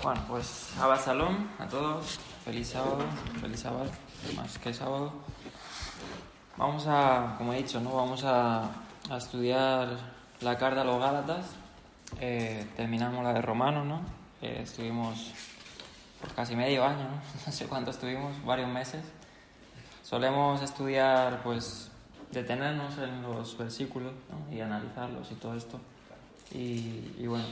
Bueno, pues Abba Shalom a todos, feliz sábado, más que sábado. Vamos a, como he dicho, ¿no? Vamos a estudiar la carta a los Gálatas. Terminamos la de Romanos, ¿no? Estuvimos por casi medio año, ¿no? No sé cuánto estuvimos, varios meses. Solemos estudiar, pues, detenernos en los versículos, ¿no? Y analizarlos y todo esto. Y bueno,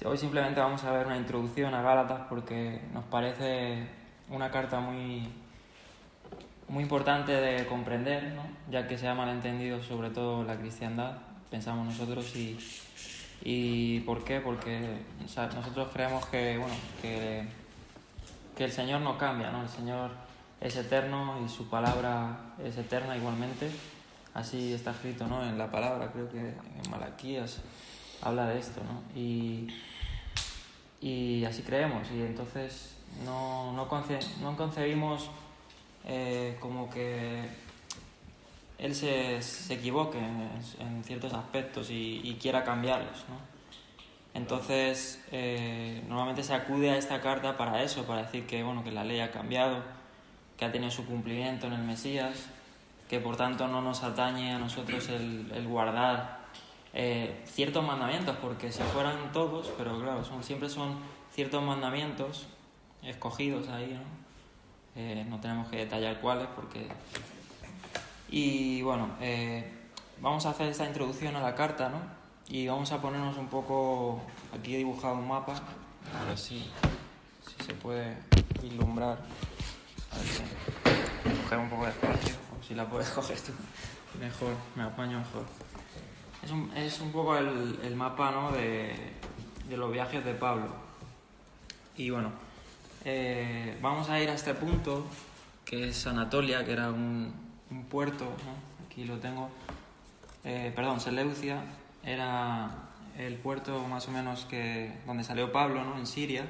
hoy simplemente vamos a ver una introducción a Gálatas porque nos parece una carta muy importante de comprender, ¿no? Ya que se ha malentendido sobre todo la cristiandad, pensamos nosotros, y ¿por qué? Porque nosotros creemos que el Señor no cambia, ¿no? El Señor es eterno y su palabra es eterna igualmente. Así está escrito, ¿no? En la palabra, creo que en Malaquías habla de esto, ¿no? Y así creemos, y entonces no concebimos como que Él se equivoque en ciertos aspectos y quiera cambiarlos, ¿no? Entonces, normalmente se acude a esta carta para eso, para decir que la ley ha cambiado, que ha tenido su cumplimiento en el Mesías, que por tanto no nos atañe a nosotros el guardar ciertos mandamientos, porque si fueran todos, pero claro, siempre son ciertos mandamientos escogidos ahí, ¿no? No tenemos que detallar cuáles, porque... Y bueno, vamos a hacer esta introducción a la carta, ¿no? Y vamos a ponernos un poco... Aquí he dibujado un mapa, a ver si se puede vislumbrar. A ver si coger un poco de espacio, o si la puedes coger tú mejor, me apaño mejor. Es un poco el mapa, ¿no? de los viajes de Pablo. Y bueno, vamos a ir a este punto, que es Anatolia, que era un puerto, ¿no? Aquí lo tengo. Seleucia era el puerto más o menos donde salió Pablo, ¿no? En Siria.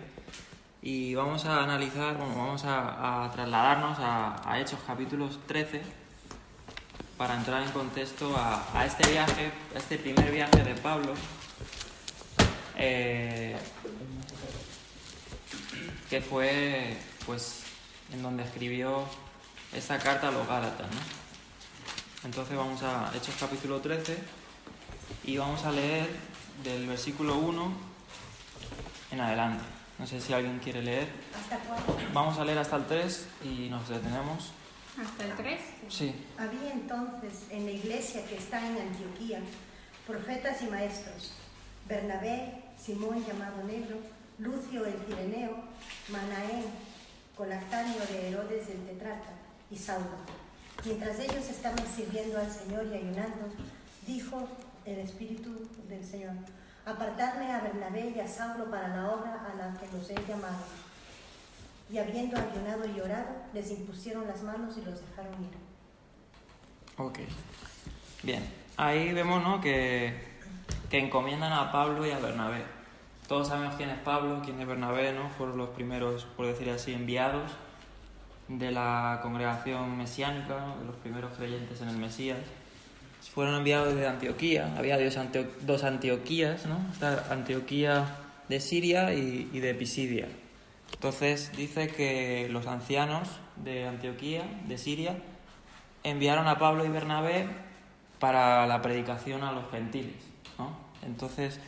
Y vamos a analizar, vamos a trasladarnos a Hechos capítulos 13 para entrar en contexto a este viaje, a este primer viaje de Pablo, que fue pues en donde escribió esta carta a los Gálatas, ¿no? Entonces vamos a Hechos capítulo 13 y vamos a leer del versículo 1 en adelante. No sé si alguien quiere leer. ¿Hasta cuándo? Vamos a leer hasta el 3 y nos detenemos. ¿Hasta el 3? Sí. Había entonces en la iglesia que está en Antioquía profetas y maestros: Bernabé, Simón llamado Negro, Lucio el Cireneo, Manaén, colactanio de Herodes el tetrarca, y Saulo. Mientras ellos estaban sirviendo al Señor y ayunando, dijo el Espíritu del Señor: apartadme a Bernabé y a Saulo para la obra a la que los he llamado. Y habiendo ayunado y orado, les impusieron las manos y los dejaron ir. Ok. Bien. Ahí vemos, ¿no? que encomiendan a Pablo y a Bernabé. Todos sabemos quién es Pablo, quién es Bernabé, ¿no? Fueron los primeros, por decir así, enviados de la congregación mesiánica, ¿no? De los primeros creyentes en el Mesías. Fueron enviados desde Antioquía. Había dos Antioquías, ¿no? Esta Antioquía de Siria y de Pisidia. Entonces dice que los ancianos de Antioquía, de Siria, enviaron a Pablo y Bernabé para la predicación a los gentiles, ¿no? Entonces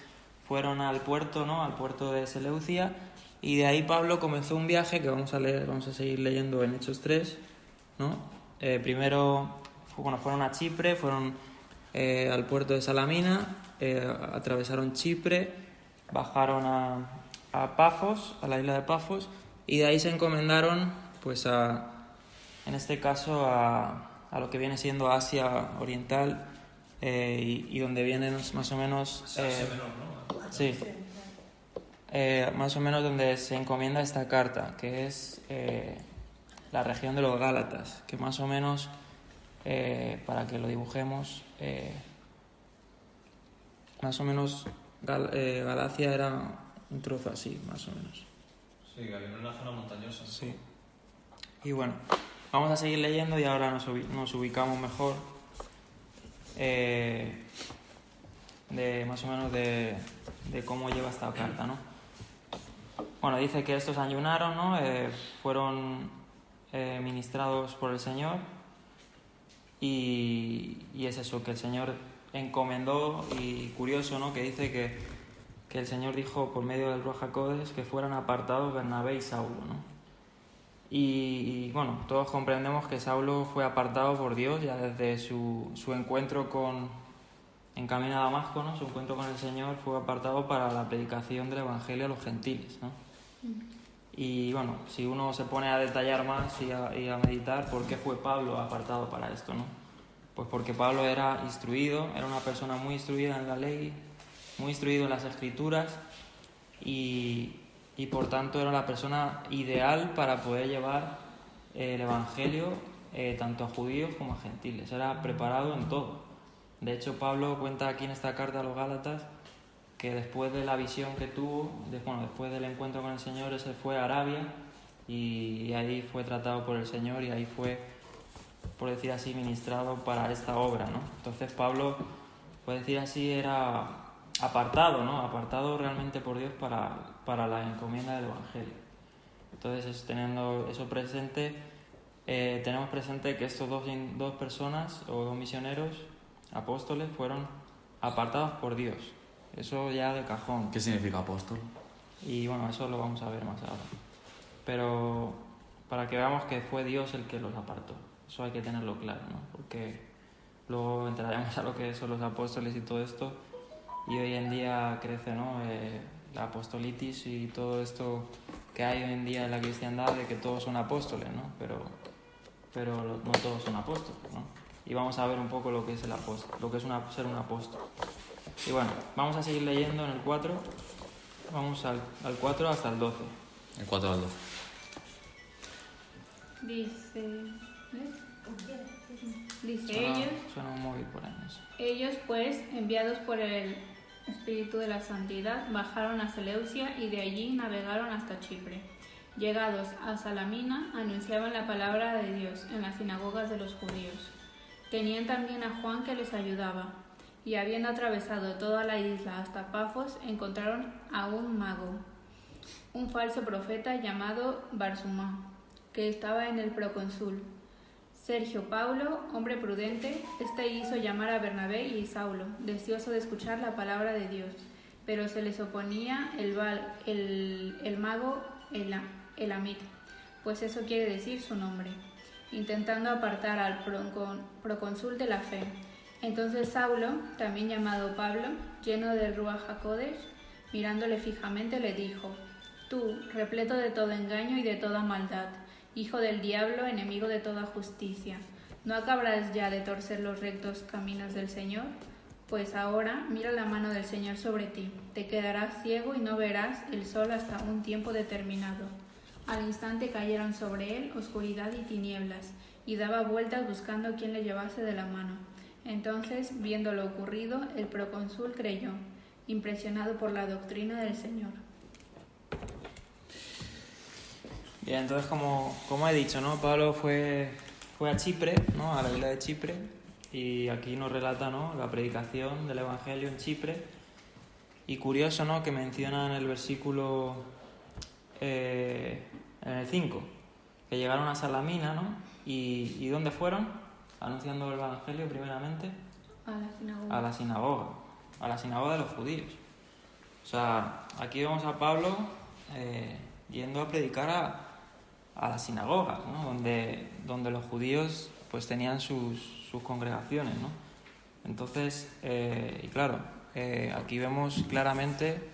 fueron al puerto, ¿no? Al puerto de Seleucia, y de ahí Pablo comenzó un viaje que vamos a seguir leyendo en Hechos 3, ¿no? Primero fueron a Chipre, fueron al puerto de Salamina, atravesaron Chipre, bajaron a Pafos, a la isla de Pafos, y de ahí se encomendaron, pues en este caso a lo que viene siendo Asia Oriental, y donde vienen más o menos sí, más o menos donde se encomienda esta carta, que es la región de los Gálatas, que más o menos, para que lo dibujemos, más o menos Galacia era un trozo así, más o menos. Sí, que había una zona montañosa. Sí. Y bueno, vamos a seguir leyendo y ahora nos ubicamos mejor de más o menos de cómo lleva esta carta, ¿no? Bueno, dice que estos ayunaron, ¿no? Fueron ministrados por el Señor y es eso, que el Señor encomendó, y curioso, ¿no? Que dice que el Señor dijo por medio del Ruach HaKodesh que fueran apartados Bernabé y Saulo, ¿no? Y bueno, todos comprendemos que Saulo fue apartado por Dios ya desde su encuentro en camino a Damasco, ¿no? Su encuentro con el Señor fue apartado para la predicación del Evangelio a los gentiles, ¿no? Y bueno, si uno se pone a detallar más y a meditar, ¿por qué fue Pablo apartado para esto, no? Pues porque Pablo era instruido, era una persona muy instruida en la ley, muy instruido en las Escrituras y por tanto era la persona ideal para poder llevar el Evangelio tanto a judíos como a gentiles. Era preparado en todo. De hecho, Pablo cuenta aquí en esta carta a los Gálatas que después de la visión que tuvo, después del encuentro con el Señor, se fue a Arabia y ahí fue tratado por el Señor y ahí fue, por decir así, ministrado para esta obra, ¿no? Entonces Pablo, por decir así, era apartado, ¿no? Apartado realmente por Dios para la encomienda del Evangelio. Entonces, teniendo eso presente, tenemos presente que estos dos personas o dos misioneros, apóstoles, fueron apartados por Dios. Eso ya de cajón. ¿Qué significa apóstol? Y bueno, eso lo vamos a ver más ahora. Pero para que veamos que fue Dios el que los apartó. Eso hay que tenerlo claro, ¿no? Porque luego entraremos a lo que son los apóstoles y todo esto. Y hoy en día crece, ¿no? La apostolitis y todo esto que hay hoy en día en la cristiandad de que todos son apóstoles, ¿no? Pero no todos son apóstoles, ¿no? Y vamos a ver un poco lo que es el apóstol, lo que es ser un apóstol. Y bueno, vamos a seguir leyendo en el 4. Vamos al 4 hasta el 12. El 4 al 12. Dice, ¿ves? Suena un móvil por ahí, no sé. Ellos pues, enviados por el Espíritu de la Santidad, bajaron a Seleucia y de allí navegaron hasta Chipre. Llegados a Salamina, anunciaban la palabra de Dios en las sinagogas de los judíos. Tenían también a Juan que les ayudaba. Y habiendo atravesado toda la isla hasta Pafos, encontraron a un mago, un falso profeta llamado Barsumá, que estaba en el procónsul. Sergio Paulo, hombre prudente, hizo llamar a Bernabé y Saulo, deseoso de escuchar la palabra de Dios, pero se les oponía el mago Elamit, pues eso quiere decir su nombre, intentando apartar al procónsul de la fe. Entonces Saulo, también llamado Pablo, lleno del Ruach HaKodesh, mirándole fijamente le dijo: Tú, repleto de todo engaño y de toda maldad, hijo del diablo, enemigo de toda justicia, ¿no acabarás ya de torcer los rectos caminos del Señor? Pues ahora mira la mano del Señor sobre ti, te quedarás ciego y no verás el sol hasta un tiempo determinado. Al instante cayeron sobre él oscuridad y tinieblas, y daba vueltas buscando quién le llevase de la mano. Entonces, viendo lo ocurrido, el procónsul creyó, impresionado por la doctrina del Señor. Bien, entonces como he dicho, ¿no? Pablo fue a Chipre, ¿no? A la isla de Chipre, y aquí nos relata, ¿no? La predicación del Evangelio en Chipre. Y curioso, ¿no? Que menciona en el versículo en el 5, que llegaron a Salamina, ¿no? ¿Y dónde fueron? Anunciando el Evangelio primeramente A la sinagoga de los judíos. O sea, aquí vemos a Pablo yendo a predicar a las sinagogas, ¿no? Donde los judíos pues tenían sus congregaciones, ¿no? Entonces, y claro, aquí vemos claramente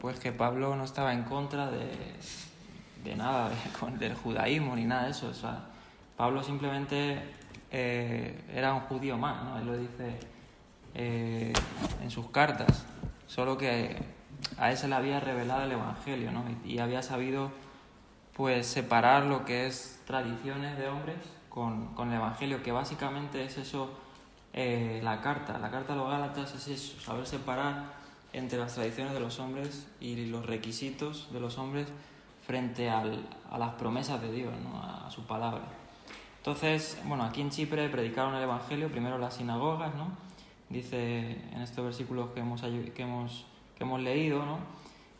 pues que Pablo no estaba en contra de nada del judaísmo ni nada de eso. O sea, Pablo simplemente era un judío más, ¿no? Él lo dice en sus cartas, solo que a él se le había revelado el Evangelio, ¿no? Y había sabido pues separar lo que es tradiciones de hombres con el Evangelio, que básicamente es eso, la carta a los Gálatas es eso, saber separar entre las tradiciones de los hombres y los requisitos de los hombres frente a las promesas de Dios, ¿no? A su palabra. Entonces, bueno, aquí en Chipre predicaron el Evangelio, primero las sinagogas, ¿no? Dice en estos versículos que hemos leído, ¿no?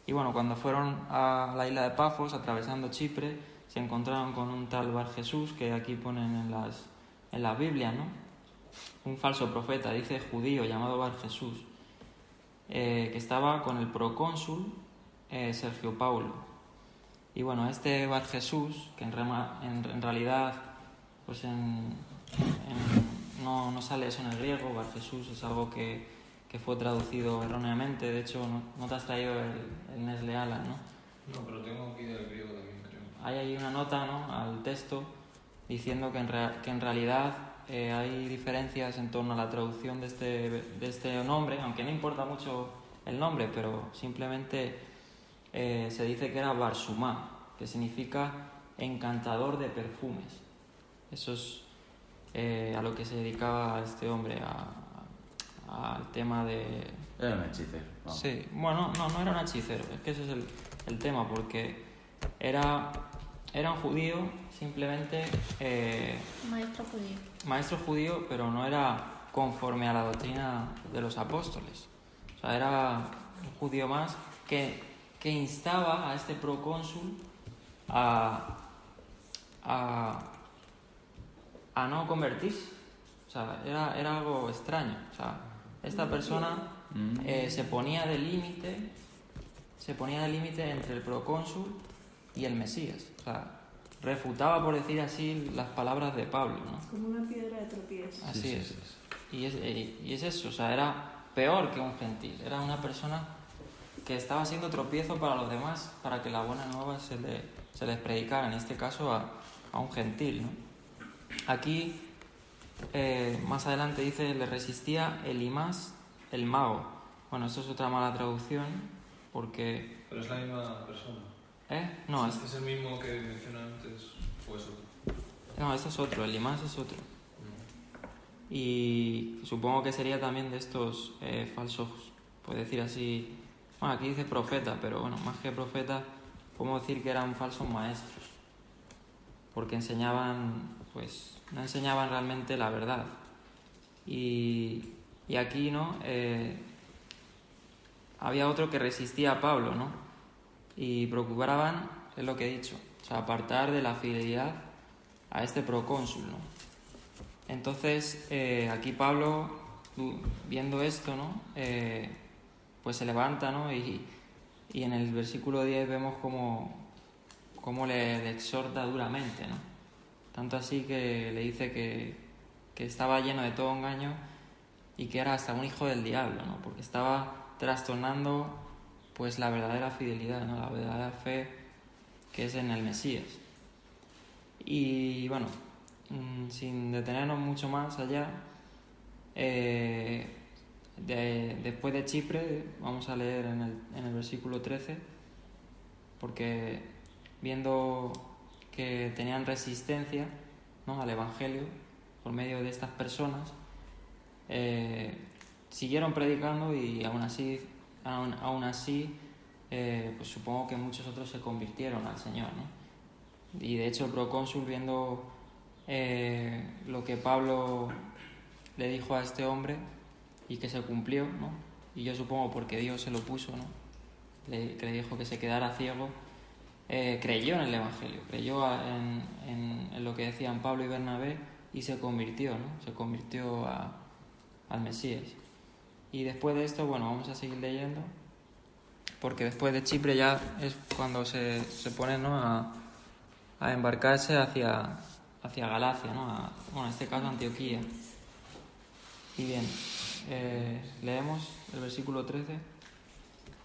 Y bueno, cuando fueron a la isla de Pafos, atravesando Chipre, se encontraron con un tal Bar Jesús, que aquí ponen en las Biblias, ¿no? Un falso profeta, dice judío, llamado Bar Jesús, que estaba con el procónsul Sergio Paulo. Y bueno, este Bar Jesús, que en realidad pues no sale eso en el griego, Bar Jesús es algo que fue traducido erróneamente. De hecho, no te has traído el Nestle Alan, ¿no? No, pero tengo aquí del griego también, creo. Hay ahí una nota, ¿no?, al texto diciendo que en realidad hay diferencias en torno a la traducción de este nombre, aunque no importa mucho el nombre, pero simplemente se dice que era Barsumá, que significa encantador de perfumes. Eso es a lo que se dedicaba este hombre, al tema de... Era un hechicero. Vamos. Sí, bueno, no era un hechicero, es que ese es el tema, porque era un judío, simplemente Maestro judío. pero no era conforme a la doctrina de los apóstoles. O sea, era un judío más que instaba a este procónsul a no convertirse. O sea, era algo extraño. O sea, esta persona se ponía de límite entre el procónsul y el Mesías. O sea, refutaba, por decir así, las palabras de Pablo, ¿no? Como una piedra de tropiezo. Así Sí, es. sí, sí. Y es eso, o sea, era peor que un gentil. Era una persona que estaba siendo tropiezo para los demás, para que la buena nueva se les predicara, en este caso a un gentil, ¿no? Aquí, más adelante dice, le resistía Elimas, el mago. Bueno, esto es otra mala traducción, porque... Pero es la misma persona. No, ¿Este es el mismo que mencioné antes o es otro? no, este es otro, Elimas es otro. Y supongo que sería también de estos falsos, puede decir así... Bueno, aquí dice profeta, pero bueno, más que profeta, podemos decir que eran falsos maestros, porque enseñaban, pues, no enseñaban realmente la verdad. Y aquí, ¿no? Había otro que resistía a Pablo, ¿no? Y procuraban, es lo que he dicho, o sea, apartar de la fidelidad a este procónsul, ¿no? Entonces, aquí Pablo, viendo esto, ¿no? Pues se levanta, ¿no? Y en el versículo 10 vemos cómo le exhorta duramente, ¿no? Tanto así que le dice que estaba lleno de todo engaño y que era hasta un hijo del diablo, ¿no? Porque estaba trastornando, pues, la verdadera fidelidad, ¿no? La verdadera fe que es en el Mesías. Y bueno, sin detenernos mucho más allá, después de Chipre, vamos a leer en el versículo 13, porque viendo que tenían resistencia, ¿no?, al Evangelio por medio de estas personas, siguieron predicando y aún así pues supongo que muchos otros se convirtieron al Señor, ¿no? Y de hecho el procónsul, viendo lo que Pablo le dijo a este hombre y que se cumplió, ¿no? Y yo supongo porque Dios se lo puso, ¿no? Que le dijo que se quedara ciego, creyó en el Evangelio, creyó en lo que decían Pablo y Bernabé y se convirtió, ¿no? Se convirtió al Mesías. Y después de esto, bueno, vamos a seguir leyendo, porque después de Chipre ya es cuando se pone, ¿no?, a embarcarse hacia Galacia, ¿no? En este caso Antioquía. Y bien, leemos el versículo 13.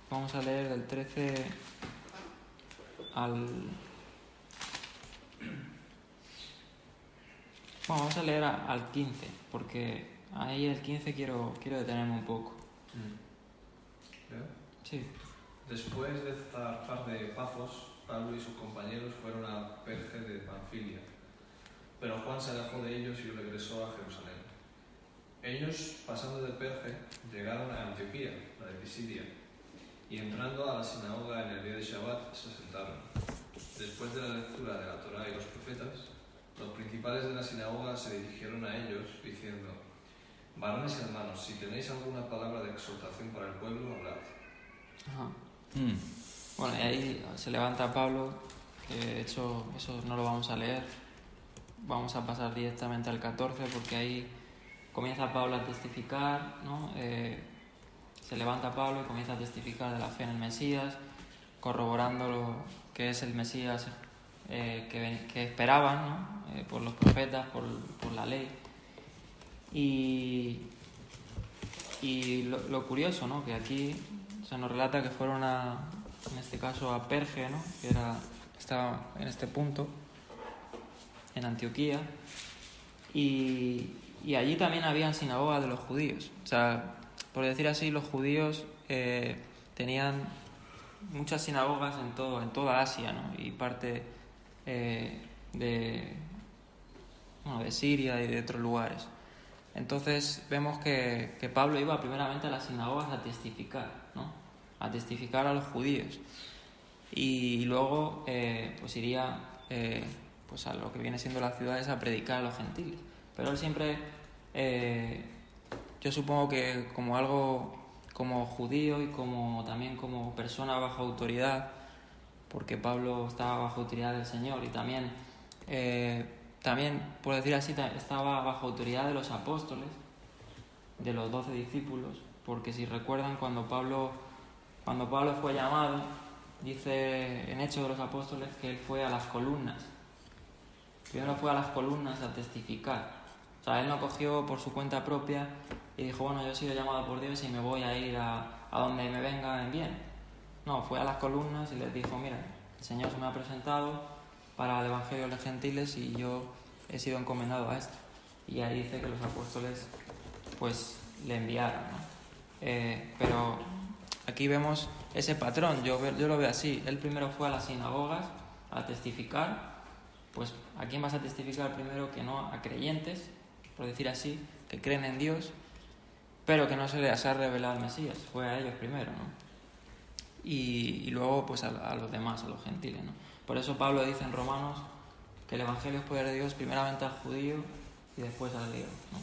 Vamos a leer del 13 al... Bueno, vamos a leer al 15, porque ahí el 15 quiero detenerme un poco. ¿Leo? Sí. Después de zarpar de Pafos, Pablo y sus compañeros fueron a Perge de Panfilia, pero Juan se alejó de ellos y regresó a Jerusalén. Ellos, pasando de Perge, llegaron a Antioquía, la de Pisidia, y entrando a la sinagoga en el día de Shabbat, se sentaron. Después de la lectura de la Torá y los profetas, los principales de la sinagoga se dirigieron a ellos, diciendo: varones y hermanos, si tenéis alguna palabra de exhortación para el pueblo, hablad. Ajá. Bueno, y ahí se levanta Pablo, que de hecho eso no lo vamos a leer. Vamos a pasar directamente al 14 porque ahí comienza Pablo a testificar, ¿no? Se levanta Pablo y comienza a testificar de la fe en el Mesías, corroborando lo que es el Mesías que esperaban, ¿no? Por los profetas, por la ley. Y lo curioso, ¿no? Que aquí se nos relata que fueron en este caso a Perge, ¿no? Que estaba en este punto, en Antioquía, y allí también habían sinagogas de los judíos. O sea, por decir así, los judíos tenían muchas sinagogas en toda Asia, ¿no? Y parte de Siria y de otros lugares. Entonces vemos que Pablo iba primeramente a las sinagogas a testificar, ¿no? A testificar a los judíos. Y luego pues iría pues a lo que viene siendo las ciudades a predicar a los gentiles. Pero él siempre, yo supongo que como judío y también como persona bajo autoridad, porque Pablo estaba bajo autoridad del Señor y también, por decir así, estaba bajo autoridad de los apóstoles, de los 12 discípulos, porque si recuerdan cuando Pablo fue llamado, dice en Hechos de los Apóstoles que él fue a las columnas. Primero fue a las columnas a testificar. O sea, él no cogió por su cuenta propia y dijo, bueno, yo he sido llamado por Dios y me voy a ir a donde me venga en bien. No, fue a las columnas y les dijo, mira, el Señor se me ha presentado para el Evangelio de los gentiles y yo he sido encomendado a esto. Y ahí dice que los apóstoles pues le enviaron, ¿no? Pero aquí vemos ese patrón, yo lo veo así. Él primero fue a las sinagogas a testificar. Pues ¿a quién vas a testificar primero? Que no a creyentes, por decir así, que creen en Dios, pero que no se les ha revelado el Mesías. Fue a ellos primero, ¿no? Y luego pues a los demás, a los gentiles, ¿no? Por eso Pablo dice en Romanos que el Evangelio es poder de Dios primeramente al judío y después al griego, ¿no?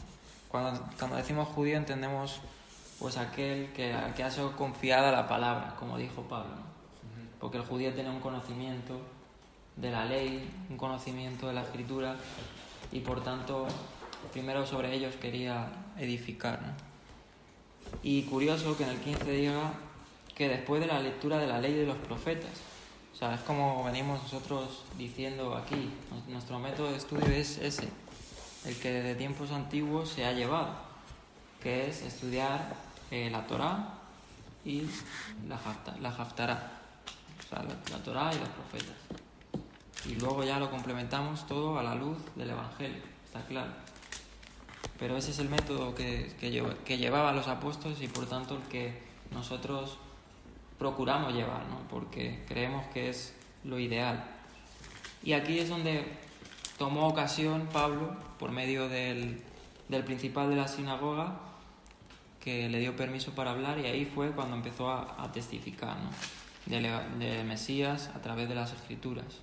Cuando decimos judío entendemos pues aquel que ha sido confiada la palabra, como dijo Pablo, ¿no? Porque el judío tiene un conocimiento de la ley, un conocimiento de la escritura y por tanto primero sobre ellos quería edificar, ¿no? Y curioso que en el 15 diga que después de la lectura de la ley de los profetas, o sea, es como venimos nosotros diciendo aquí, nuestro método de estudio es ese, el que desde tiempos antiguos se ha llevado, que es estudiar la Torá y la Haftará, o sea, la Torá y los profetas. Y luego ya lo complementamos todo a la luz del Evangelio, está claro. Pero ese es el método que llevaban los apóstoles y por tanto el que nosotros procuramos llevar, ¿no? Porque creemos que es lo ideal. Y aquí es donde tomó ocasión Pablo, por medio del principal de la sinagoga, que le dio permiso para hablar, y ahí fue cuando empezó a testificar, ¿no? del Mesías a través de las Escrituras.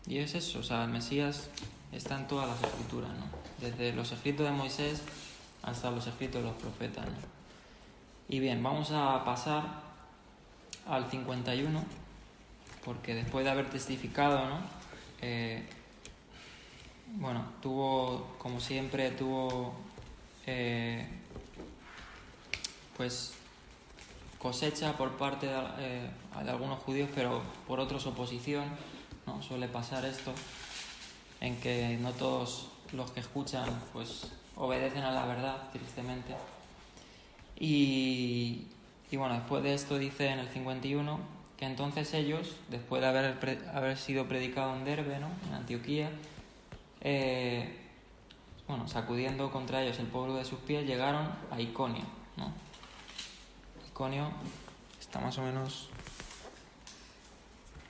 Y es eso, o sea, el Mesías está en todas las Escrituras, ¿no? Desde los escritos de Moisés hasta los escritos de los profetas, ¿no? Y bien, vamos a pasar al 51, porque después de haber testificado, ¿no? Como siempre, pues cosecha por parte de algunos judíos, pero por otros oposición, ¿no? Suele pasar esto, en que no todos los que escuchan pues obedecen a la verdad, tristemente. Y bueno, después de esto dice en el 51 que entonces ellos, después de haber sido predicado en Derbe, ¿no? En Antioquía, sacudiendo contra ellos el polvo de sus pies, llegaron a Iconio, ¿no? Iconio está más o menos,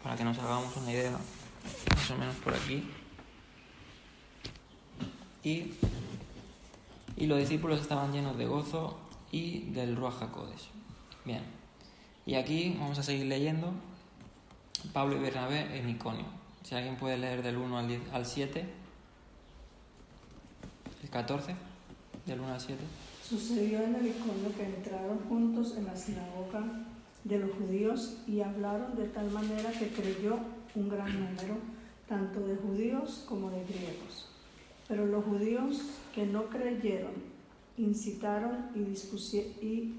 para que nos hagamos una idea, más o menos por aquí. Y los discípulos estaban llenos de gozo y del Ruach HaKodesh. Bien, y aquí vamos a seguir leyendo Pablo y Bernabé en Iconio. Si alguien puede leer del 1 al 7, el 14, del 1 al 7. Sucedió en el Iconio que entraron juntos en la sinagoga de los judíos y hablaron de tal manera que creyó un gran número, tanto de judíos como de griegos. Pero los judíos que no creyeron incitaron y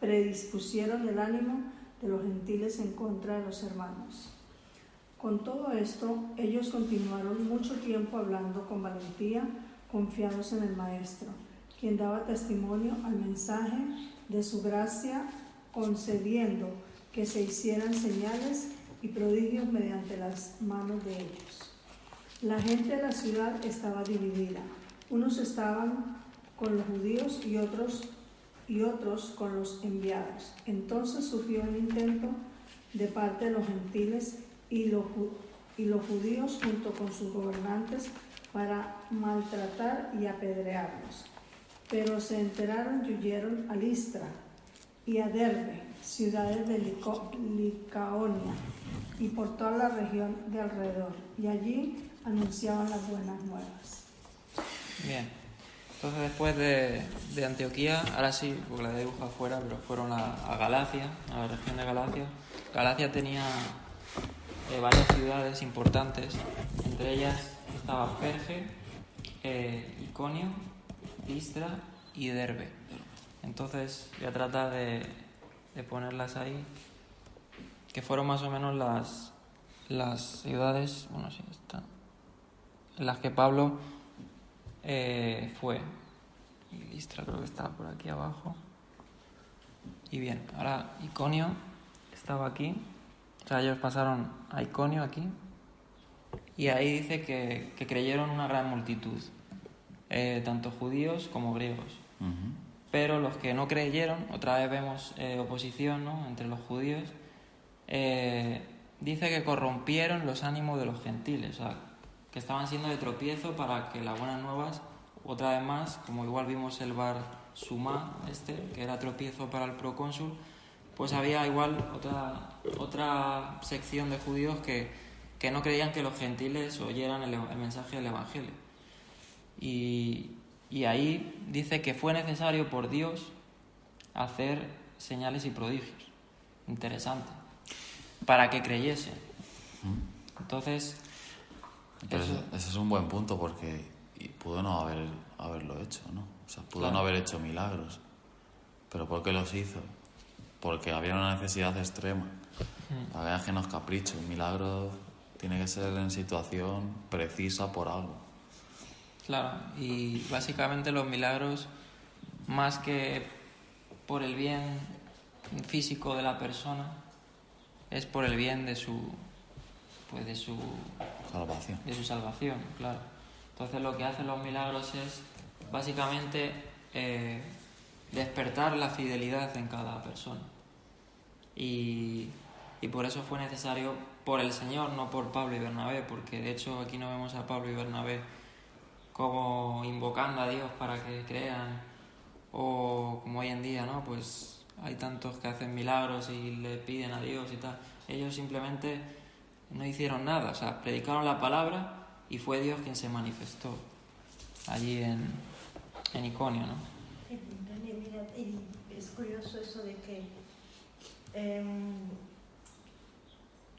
predispusieron el ánimo de los gentiles en contra de los hermanos. Con todo esto, ellos continuaron mucho tiempo hablando con valentía, confiados en el Maestro, quien daba testimonio al mensaje de su gracia, concediendo que se hicieran señales y prodigios mediante las manos de ellos. La gente de la ciudad estaba dividida. Unos estaban con los judíos y otros con los enviados. Entonces surgió un intento de parte de los gentiles y los judíos junto con sus gobernantes para maltratar y apedrearlos. Pero se enteraron y huyeron a Listra y a Derbe, ciudades de Licaonia, y por toda la región de alrededor, y allí anunciaban las buenas nuevas. Bien, entonces después de Antioquía, ahora sí, porque la dibujo afuera, pero fueron a Galacia, a la región de Galacia. Galacia tenía varias ciudades importantes, entre ellas estaba Perge, Iconio, Listra y Derbe. Entonces voy a tratar de ponerlas ahí, que fueron más o menos las ciudades, bueno, sí, está, en las que Pablo fue. Y Listra creo que estaba por aquí abajo. Y bien, ahora Iconio estaba aquí. O sea, ellos pasaron a Iconio aquí. Y ahí dice que creyeron una gran multitud, tanto judíos como griegos. Ujú. Pero los que no creyeron, otra vez vemos oposición, ¿no?, entre los judíos, dice que corrompieron los ánimos de los gentiles, o sea, que estaban siendo de tropiezo para que las buenas nuevas, otra vez más, como igual vimos el Bar Sumá, que era tropiezo para el procónsul, pues había igual otra sección de judíos que no creían que los gentiles oyeran el mensaje del Evangelio. Y ahí dice que fue necesario por Dios hacer señales y prodigios. Interesante. Para que creyesen. Entonces... Pero ese es un buen punto porque pudo no haberlo hecho, ¿no? O sea, pudo Claro. no haber hecho milagros. ¿Pero por qué los hizo? Porque había una necesidad extrema. Había ajenos caprichos. Un milagro tiene que ser en situación precisa por algo. Claro, y básicamente los milagros, más que por el bien físico de la persona, es por el bien de su Salvación. claro. Entonces lo que hacen los milagros es básicamente despertar la fidelidad en cada persona. Y por eso fue necesario por el Señor, no por Pablo y Bernabé, porque de hecho aquí no vemos a Pablo y Bernabé como invocando a Dios para que crean, o como hoy en día, ¿no? Pues hay tantos que hacen milagros y le piden a Dios y tal. Ellos simplemente no hicieron nada, o sea, predicaron la palabra y fue Dios quien se manifestó allí en Iconio, ¿no? También, mira, y es curioso eso de que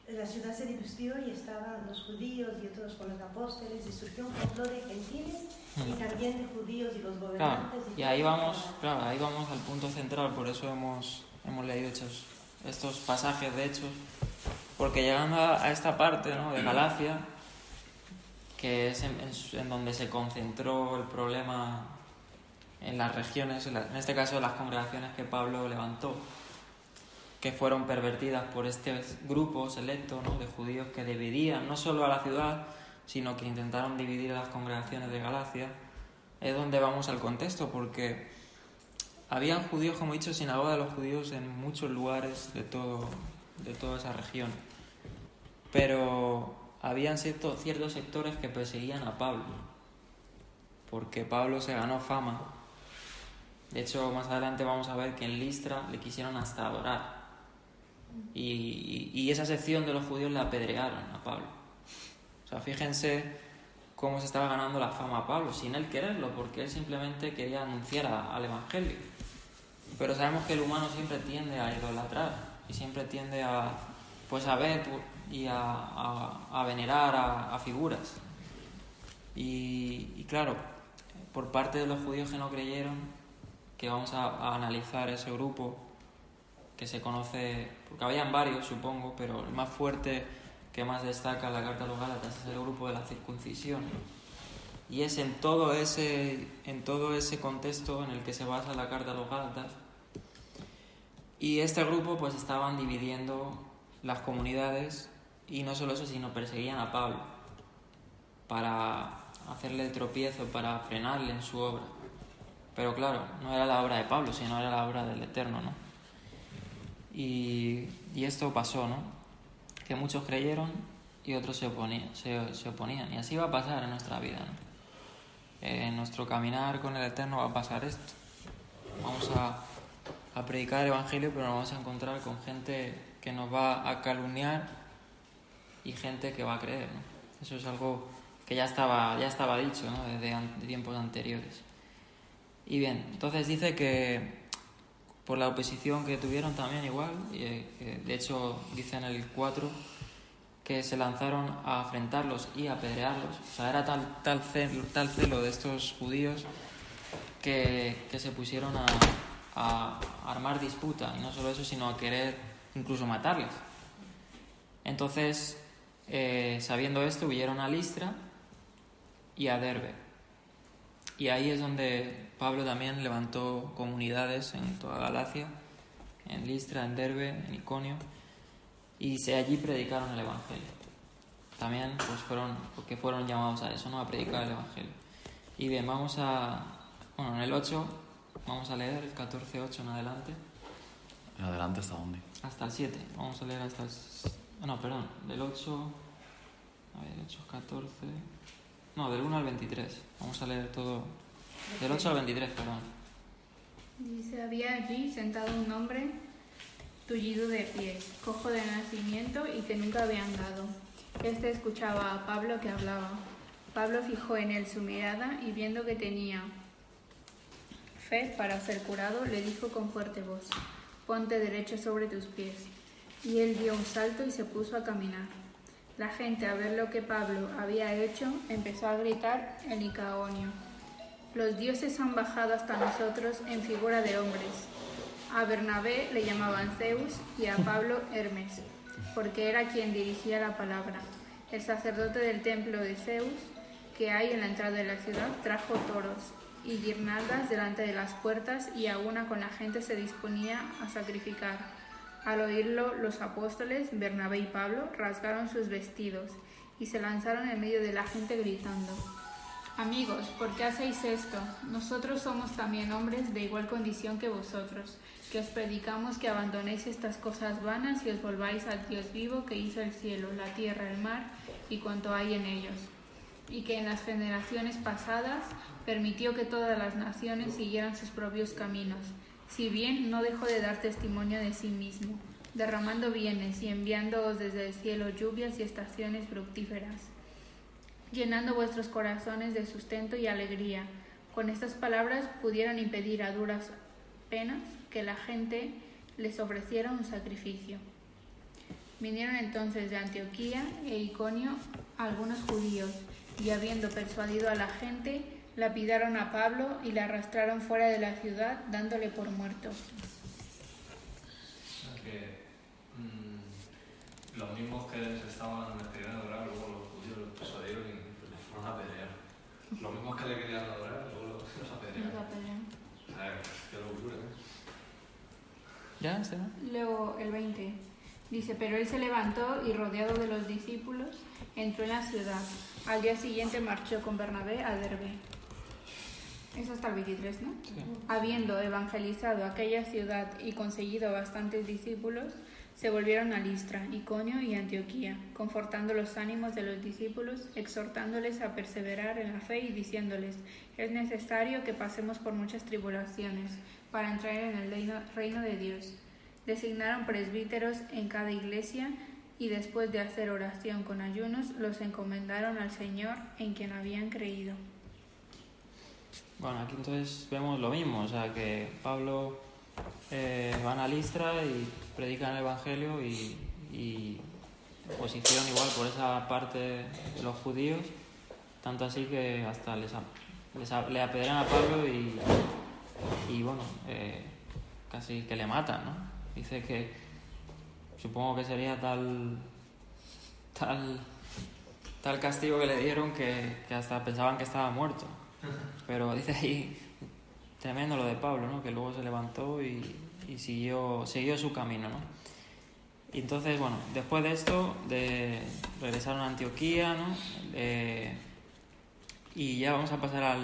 la ciudad se dividió y estaban los judíos y otros con los apóstoles, y surgió un complot de gentiles y también de judíos y los Claro, gobernantes. y ahí vamos al punto central, por eso hemos leído estos pasajes de Hechos, porque llegando a esta parte, ¿no?, de Galacia, que es en donde se concentró el problema en las regiones, en este caso las congregaciones que Pablo levantó, que fueron pervertidas por este grupo selecto, ¿no?, de judíos que dividían no solo a la ciudad, sino que intentaron dividir a las congregaciones de Galacia. Es donde vamos al contexto, porque habían judíos, como he dicho, sinagoga de los judíos en muchos lugares de toda esa región. Pero habían ciertos sectores que perseguían a Pablo, porque Pablo se ganó fama. De hecho, más adelante vamos a ver que en Listra le quisieron hasta adorar. Y esa sección de los judíos le apedrearon a Pablo. O sea, fíjense cómo se estaba ganando la fama a Pablo, sin él quererlo, porque él simplemente quería anunciar al Evangelio. Pero sabemos que el humano siempre tiende a idolatrar y siempre tiende a ver y a venerar a figuras. Y claro, por parte de los judíos que no creyeron, que vamos a analizar ese grupo que se conoce, porque habían varios supongo, pero el más fuerte que más destaca en la carta a los Gálatas es el grupo de la circuncisión. Y es en todo ese contexto en el que se basa la carta a los Gálatas. Y este grupo pues estaban dividiendo las comunidades, y no solo eso, sino perseguían a Pablo para hacerle tropiezo, para frenarle en su obra. Pero claro, no era la obra de Pablo, sino era la obra del Eterno, ¿no? Y esto pasó, ¿no? Que muchos creyeron y otros se oponían. Y así va a pasar en nuestra vida, ¿no? En nuestro caminar con el Eterno va a pasar esto. Vamos a predicar el Evangelio, pero nos vamos a encontrar con gente que nos va a calumniar y gente que va a creer, ¿no? Eso es algo que ya estaba dicho, ¿no? Desde tiempos anteriores. Y bien, entonces dice que por la oposición que tuvieron también igual, de hecho dice en el 4 que se lanzaron a afrentarlos y a apedrearlos. O sea, era tal celo de estos judíos que se pusieron a armar disputa, y no solo eso, sino a querer incluso matarles. Entonces, sabiendo esto, huyeron a Listra y a Derbe. Y ahí es donde Pablo también levantó comunidades en toda Galacia, en Listra, en Derbe, en Iconio, y allí predicaron el Evangelio. También pues fueron llamados a eso, ¿no? A predicar el Evangelio. Y bien, en el 8 vamos a leer el 14:8 en adelante. ¿En adelante hasta dónde? Hasta el 7. Vamos a leer hasta el... No, perdón, del 8... A ver, 8, 14... No, del 1 al 23. Vamos a leer todo. Del 8 al 23, perdón. Dice, había allí sentado un hombre tullido de pies, cojo de nacimiento y que nunca había andado. Este escuchaba a Pablo que hablaba. Pablo fijó en él su mirada y viendo que tenía fe para ser curado, le dijo con fuerte voz, ponte derecho sobre tus pies. Y él dio un salto y se puso a caminar. La gente, al ver lo que Pablo había hecho, empezó a gritar en Licaonio. Los dioses han bajado hasta nosotros en figura de hombres. A Bernabé le llamaban Zeus y a Pablo Hermes, porque era quien dirigía la palabra. El sacerdote del templo de Zeus, que hay en la entrada de la ciudad, trajo toros y guirnaldas delante de las puertas, y a una con la gente se disponía a sacrificar. Al oírlo, los apóstoles, Bernabé y Pablo, rasgaron sus vestidos y se lanzaron en medio de la gente gritando, amigos, ¿por qué hacéis esto? Nosotros somos también hombres de igual condición que vosotros, que os predicamos que abandonéis estas cosas vanas y os volváis al Dios vivo que hizo el cielo, la tierra, el mar y cuanto hay en ellos, y que en las generaciones pasadas permitió que todas las naciones siguieran sus propios caminos, si bien no dejó de dar testimonio de sí mismo, derramando bienes y enviándoos desde el cielo lluvias y estaciones fructíferas, llenando vuestros corazones de sustento y alegría. Con estas palabras pudieron impedir a duras penas que la gente les ofreciera un sacrificio. Vinieron entonces de Antioquía e Iconio algunos judíos, y habiendo persuadido a la gente, lapidaron a Pablo y le arrastraron fuera de la ciudad, dándole por muerto. O sea que los mismos que les estaban queriendo adorar, luego los judíos los persuadieron y les fueron a apedrear. Los mismos que le querían adorar, luego los apedrearon. O sea, qué locura, ¿eh? ¿Ya? ¿Sí, no? Luego el 20 dice, pero él se levantó y rodeado de los discípulos entró en la ciudad. Al día siguiente marchó con Bernabé a Derbe. Eso hasta el 23, ¿no? Sí. Habiendo evangelizado aquella ciudad y conseguido bastantes discípulos, se volvieron a Listra, Iconio y Antioquía, confortando los ánimos de los discípulos, exhortándoles a perseverar en la fe y diciéndoles, es necesario que pasemos por muchas tribulaciones para entrar en el reino de Dios. Designaron presbíteros en cada iglesia y después de hacer oración con ayunos, los encomendaron al Señor en quien habían creído. Bueno, aquí entonces vemos lo mismo, o sea que Pablo van a Listra y predican el Evangelio y oposición igual por esa parte de los judíos, tanto así que hasta le apedrean a Pablo y bueno, casi que le matan, ¿no? Dice que supongo que sería tal castigo que le dieron que hasta pensaban que estaba muerto. Pero dice ahí, tremendo lo de Pablo, ¿no? Que luego se levantó y siguió su camino, ¿no? Y entonces, bueno, después de esto, regresaron a Antioquía, ¿no? Y ya vamos a pasar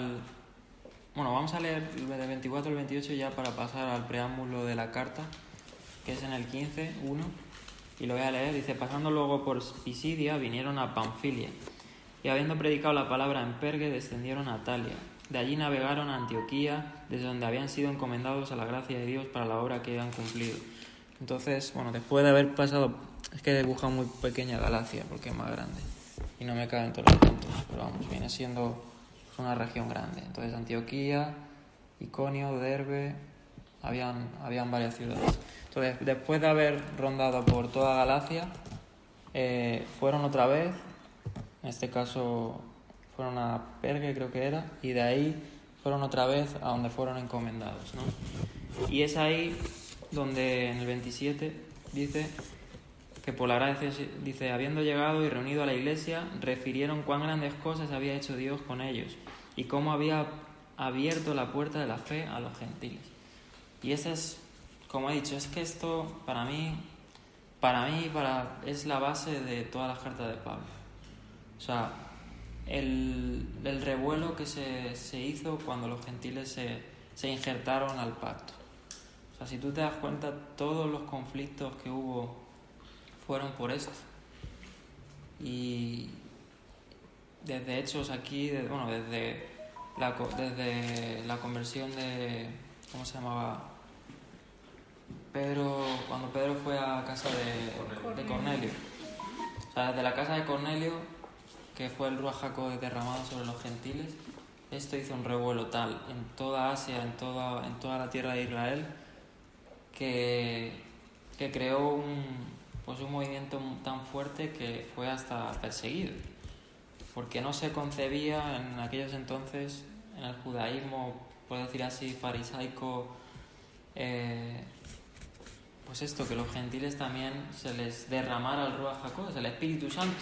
vamos a leer del 24 al 28 ya para pasar al preámbulo de la carta, que es en el 15, 1, y lo voy a leer. Dice: pasando luego por Pisidia, vinieron a Panfilia, y habiendo predicado la palabra en Pergue, descendieron a Atalia. De allí navegaron a Antioquía, desde donde habían sido encomendados a la gracia de Dios para la obra que habían cumplido. Entonces, bueno, después de haber pasado, es que he dibujado muy pequeña Galacia porque es más grande y no me caben todos los puntos, pero vamos, viene siendo una región grande. Entonces, Antioquía, Iconio, Derbe, habían varias ciudades. Entonces, después de haber rondado por toda Galacia, fueron otra vez, en este caso fueron a Pergue, creo que era, y de ahí fueron otra vez a donde fueron encomendados, ¿no? Y es ahí donde en el 27 dice que por la gracia, dice, habiendo llegado y reunido a la iglesia, refirieron cuán grandes cosas había hecho Dios con ellos y cómo había abierto la puerta de la fe a los gentiles. Y ese es, como he dicho, es que esto para mí es la base de todas las cartas de Pablo. O sea, el revuelo que se hizo cuando los gentiles se injertaron al pacto. O sea, si tú te das cuenta, todos los conflictos que hubo fueron por esto. Y desde Hechos aquí, desde la conversión de, ¿cómo se llamaba? Pedro, cuando Pedro fue a casa de Cornelio. O sea, desde la casa de Cornelio, que fue el Ruach HaKodesh derramado sobre los gentiles, esto hizo un revuelo tal en toda Asia, en toda la tierra de Israel, que creó un movimiento tan fuerte que fue hasta perseguido, porque no se concebía en aquellos entonces, en el judaísmo, por decir así, farisaico, pues esto, que los gentiles también se les derramara el Ruach HaKodesh, el Espíritu Santo.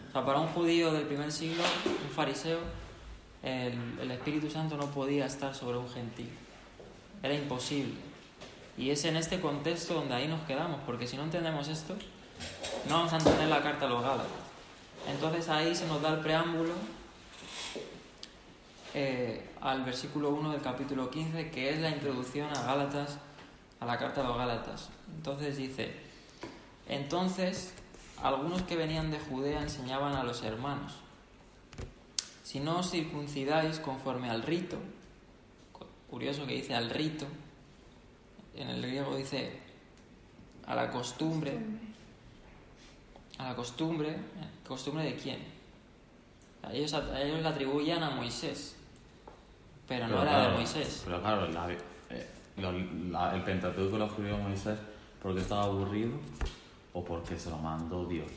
O sea, para un judío del primer siglo, un fariseo, el Espíritu Santo no podía estar sobre un gentil, era imposible. Y es en este contexto donde ahí nos quedamos, porque si no entendemos esto, no vamos a entender la carta a los Gálatas. Entonces ahí se nos da el preámbulo al versículo 1 del capítulo 15, que es la introducción a la carta a los Gálatas. Entonces dice: entonces algunos que venían de Judea enseñaban a los hermanos: si no os circuncidáis conforme al rito, curioso que dice al rito, en el griego dice a la costumbre. ¿A la costumbre? ¿Costumbre de quién? Ellos la atribuían a Moisés, pero no era claro, de Moisés. Pero claro, el Pentateuco lo escribió Moisés porque estaba aburrido o porque se lo mandó Dios.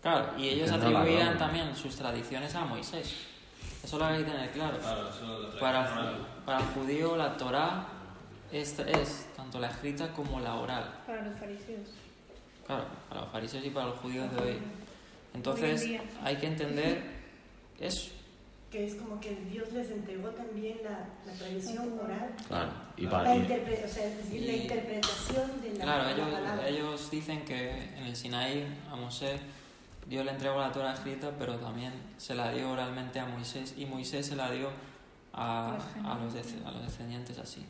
Claro, y ellos atribuían también sus tradiciones a Moisés. Eso lo hay que tener claro. Para el judío la Torá es tanto la escrita como la oral. Para los fariseos. Claro, para los fariseos y para los judíos de hoy. Entonces hay que entender eso. Que es como que Dios les entregó también la tradición oral. Claro, la interpretación de la Claro, palabra. ellos dicen que en el Sinaí a Moisés Dios le entregó la Torá escrita, pero también se la dio oralmente a Moisés, y Moisés se la dio a los descendientes así.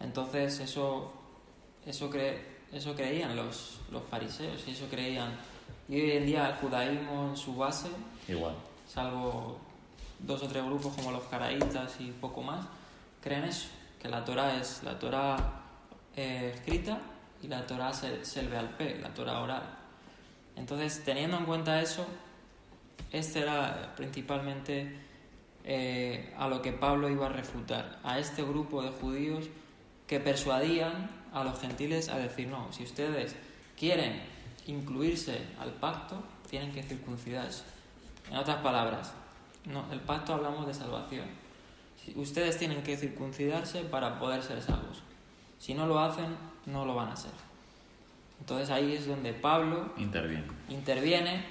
Entonces eso creían los fariseos, y eso creían. Y hoy en día el judaísmo en su base, igual, salvo 2 o 3 grupos como los caraítas y poco más, creen eso, que la Torá es la Torá escrita y la Torá selve-al-pé, la Torá oral. Entonces, teniendo en cuenta eso, este era principalmente a lo que Pablo iba a refutar, a este grupo de judíos que persuadían a los gentiles a decir, no, si ustedes quieren incluirse al pacto, tienen que circuncidarse. En otras palabras, no, el pacto hablamos de salvación. Ustedes tienen que circuncidarse para poder ser salvos. Si no lo hacen, no lo van a ser. Entonces ahí es donde Pablo interviene,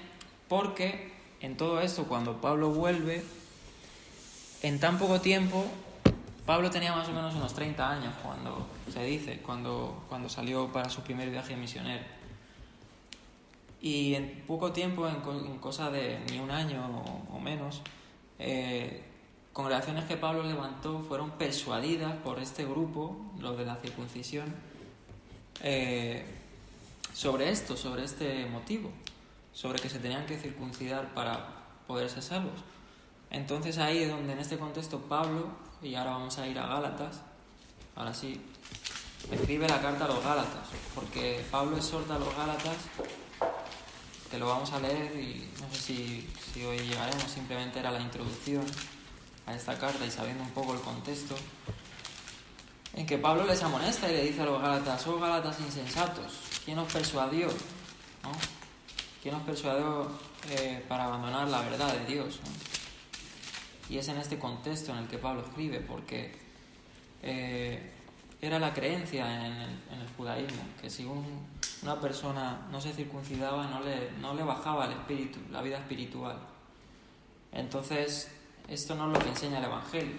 porque en todo esto, cuando Pablo vuelve, en tan poco tiempo, Pablo tenía más o menos unos 30 años cuando salió para su primer viaje misionero. Y en poco tiempo, en cosa de ni un año o menos, congregaciones que Pablo levantó fueron persuadidas por este grupo, los de la circuncisión, sobre este motivo, sobre que se tenían que circuncidar para poder ser salvos. Entonces ahí es donde en este contexto Pablo, y ahora vamos a ir a Gálatas, ahora sí, escribe la carta a los Gálatas, porque Pablo exhorta a los Gálatas, que lo vamos a leer y no sé si hoy llegaremos, simplemente era la introducción a esta carta y sabiendo un poco el contexto, en que Pablo les amonesta y le dice a los Gálatas, oh Gálatas insensatos, ¿quién os persuadió? ¿No? ¿Quién os persuadió para abandonar la verdad de Dios? ¿No? Y es en este contexto en el que Pablo escribe, porque era la creencia en el judaísmo, que si una persona no se circuncidaba no le bajaba el espíritu, la vida espiritual. Entonces, esto no es lo que enseña el Evangelio.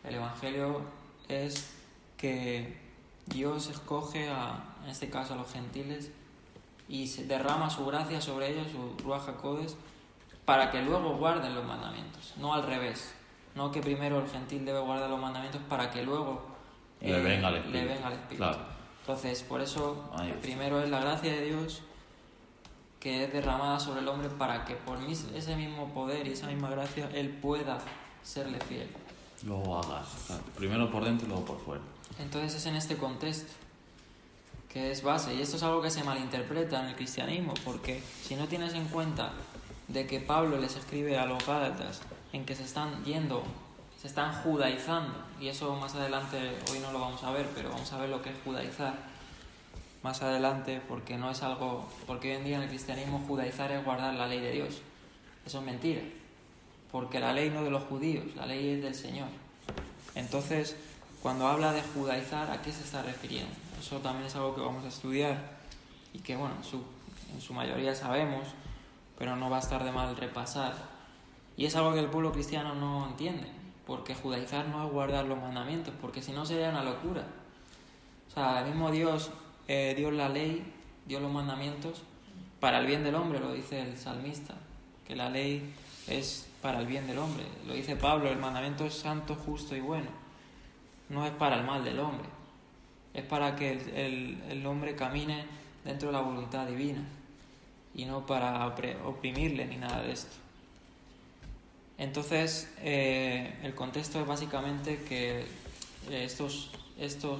El Evangelio es que Dios escoge, en este caso a los gentiles, y se derrama su gracia sobre ellos, su Ruach HaKodesh, para que luego guarden los mandamientos, no al revés. No que primero el gentil debe guardar los mandamientos para que luego le venga el Espíritu. Claro. Entonces, por eso, primero es la gracia de Dios que es derramada sobre el hombre para que por ese mismo poder y esa misma gracia él pueda serle fiel. Luego hagas, claro. Primero por dentro y luego por fuera. Entonces es en este contexto que es base, y esto es algo que se malinterpreta en el cristianismo, porque si no tienes en cuenta de que Pablo les escribe a los Gálatas en que se están judaizando, y eso más adelante, hoy no lo vamos a ver, pero vamos a ver lo que es judaizar más adelante, porque hoy en día en el cristianismo judaizar es guardar la ley de Dios. Eso es mentira, porque la ley no es de los judíos, la ley es del Señor. Entonces, cuando habla de judaizar, ¿a qué se está refiriendo? Eso también es algo que vamos a estudiar y que, bueno, en su mayoría sabemos, pero no va a estar de mal repasar. Y es algo que el pueblo cristiano no entiende, porque judaizar no es guardar los mandamientos, porque si no sería una locura. O sea, el mismo Dios dio la ley, dio los mandamientos para el bien del hombre, lo dice el salmista, que la ley es para el bien del hombre. Lo dice Pablo, el mandamiento es santo, justo y bueno. No es para el mal del hombre, es para que el hombre camine dentro de la voluntad divina y no para oprimirle ni nada de esto. Entonces, el contexto es básicamente que estos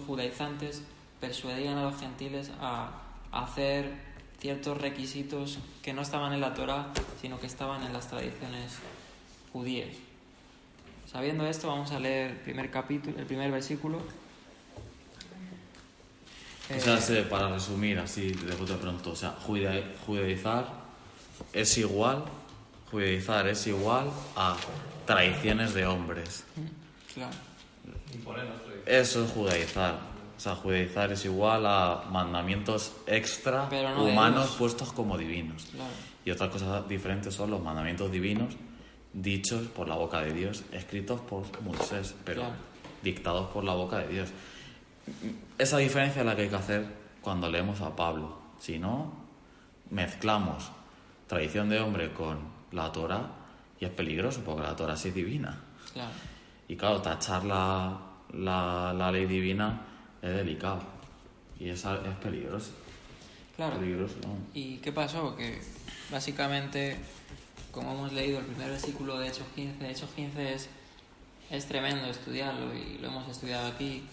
judaizantes persuadían a los gentiles a hacer ciertos requisitos que no estaban en la Torá, sino que estaban en las tradiciones judías. Sabiendo esto, vamos a leer el primer versículo. O sea, para resumir así de pronto, o sea, judaizar es igual a tradiciones de hombres. Claro. Eso es judaizar. O sea, judaizar es igual a mandamientos extra humanos puestos como divinos. Claro. Y otras cosas diferentes son los mandamientos divinos dichos por la boca de Dios, escritos por Moisés, pero dictados por la boca de Dios. Esa diferencia es la que hay que hacer cuando leemos a Pablo. Si no, mezclamos tradición de hombre con la Torá y es peligroso, porque la Torá sí es divina. Claro. Y claro, tachar la ley divina es delicado y es peligroso. Claro. Peligroso, ¿no? ¿Y qué pasó? Que básicamente, como hemos leído el primer versículo de Hechos 15 es tremendo estudiarlo y lo hemos estudiado aquí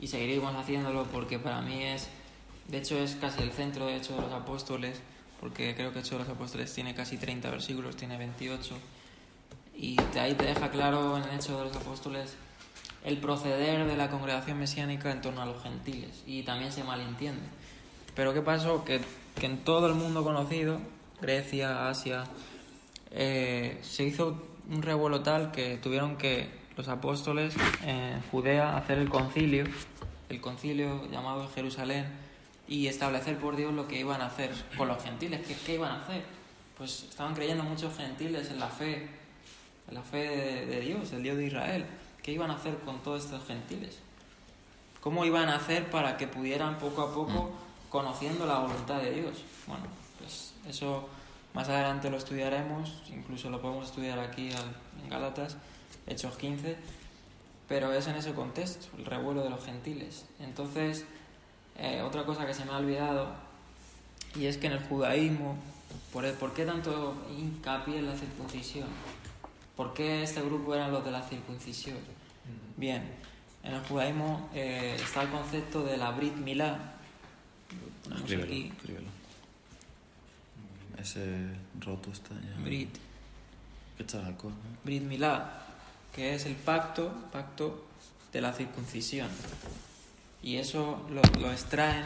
y seguiremos haciéndolo porque para mí es casi el centro de Hechos de los Apóstoles, porque creo que Hechos de los Apóstoles tiene casi 30 versículos, tiene 28, y ahí te deja claro en Hechos de los Apóstoles el proceder de la congregación mesiánica en torno a los gentiles, y también se malentiende. Pero ¿qué pasó? Que en todo el mundo conocido, Grecia, Asia, se hizo un revuelo tal que tuvieron que los apóstoles en Judea hacer el concilio llamado Jerusalén, y establecer por Dios lo que iban a hacer con los gentiles. ¿Qué iban a hacer? Pues estaban creyendo muchos gentiles en la fe de Dios, el Dios de Israel. ¿Qué iban a hacer con todos estos gentiles? ¿Cómo iban a hacer para que pudieran poco a poco, conociendo la voluntad de Dios? Bueno, pues eso más adelante lo estudiaremos, incluso lo podemos estudiar aquí en Gálatas, Hechos 15, pero es en ese contexto, el revuelo de los gentiles. Entonces, otra cosa que se me ha olvidado, y es que en el judaísmo, ¿por qué tanto hincapié en la circuncisión? ¿Por qué este grupo eran los de la circuncisión? Bien, en el judaísmo está el concepto de la Brit Milá. Escríbelo. Ese roto está ya. Brit. ¿Qué chaval? Brit Milá, que es el pacto de la circuncisión. Y eso lo extraen,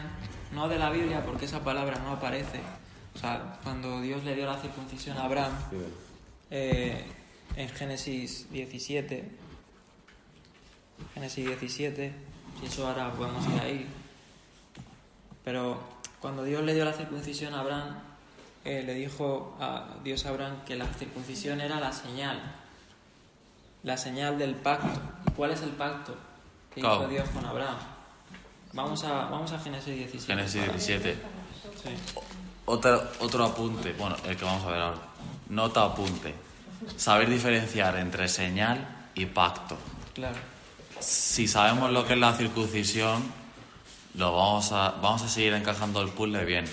no de la Biblia, porque esa palabra no aparece. O sea, cuando Dios le dio la circuncisión a Abraham, en Génesis 17, y eso ahora podemos ir ahí. Pero cuando Dios le dio la circuncisión a Abraham, le dijo a Dios a Abraham que la circuncisión era la señal del pacto. ¿Y cuál es el pacto que hizo Dios con Abraham? Vamos a Génesis 17. Génesis 17. Sí. Otro apunte, bueno, el que vamos a ver ahora. Nota apunte. Saber diferenciar entre señal y pacto. Claro. Si sabemos lo que es la circuncisión, vamos a seguir encajando el puzzle bien.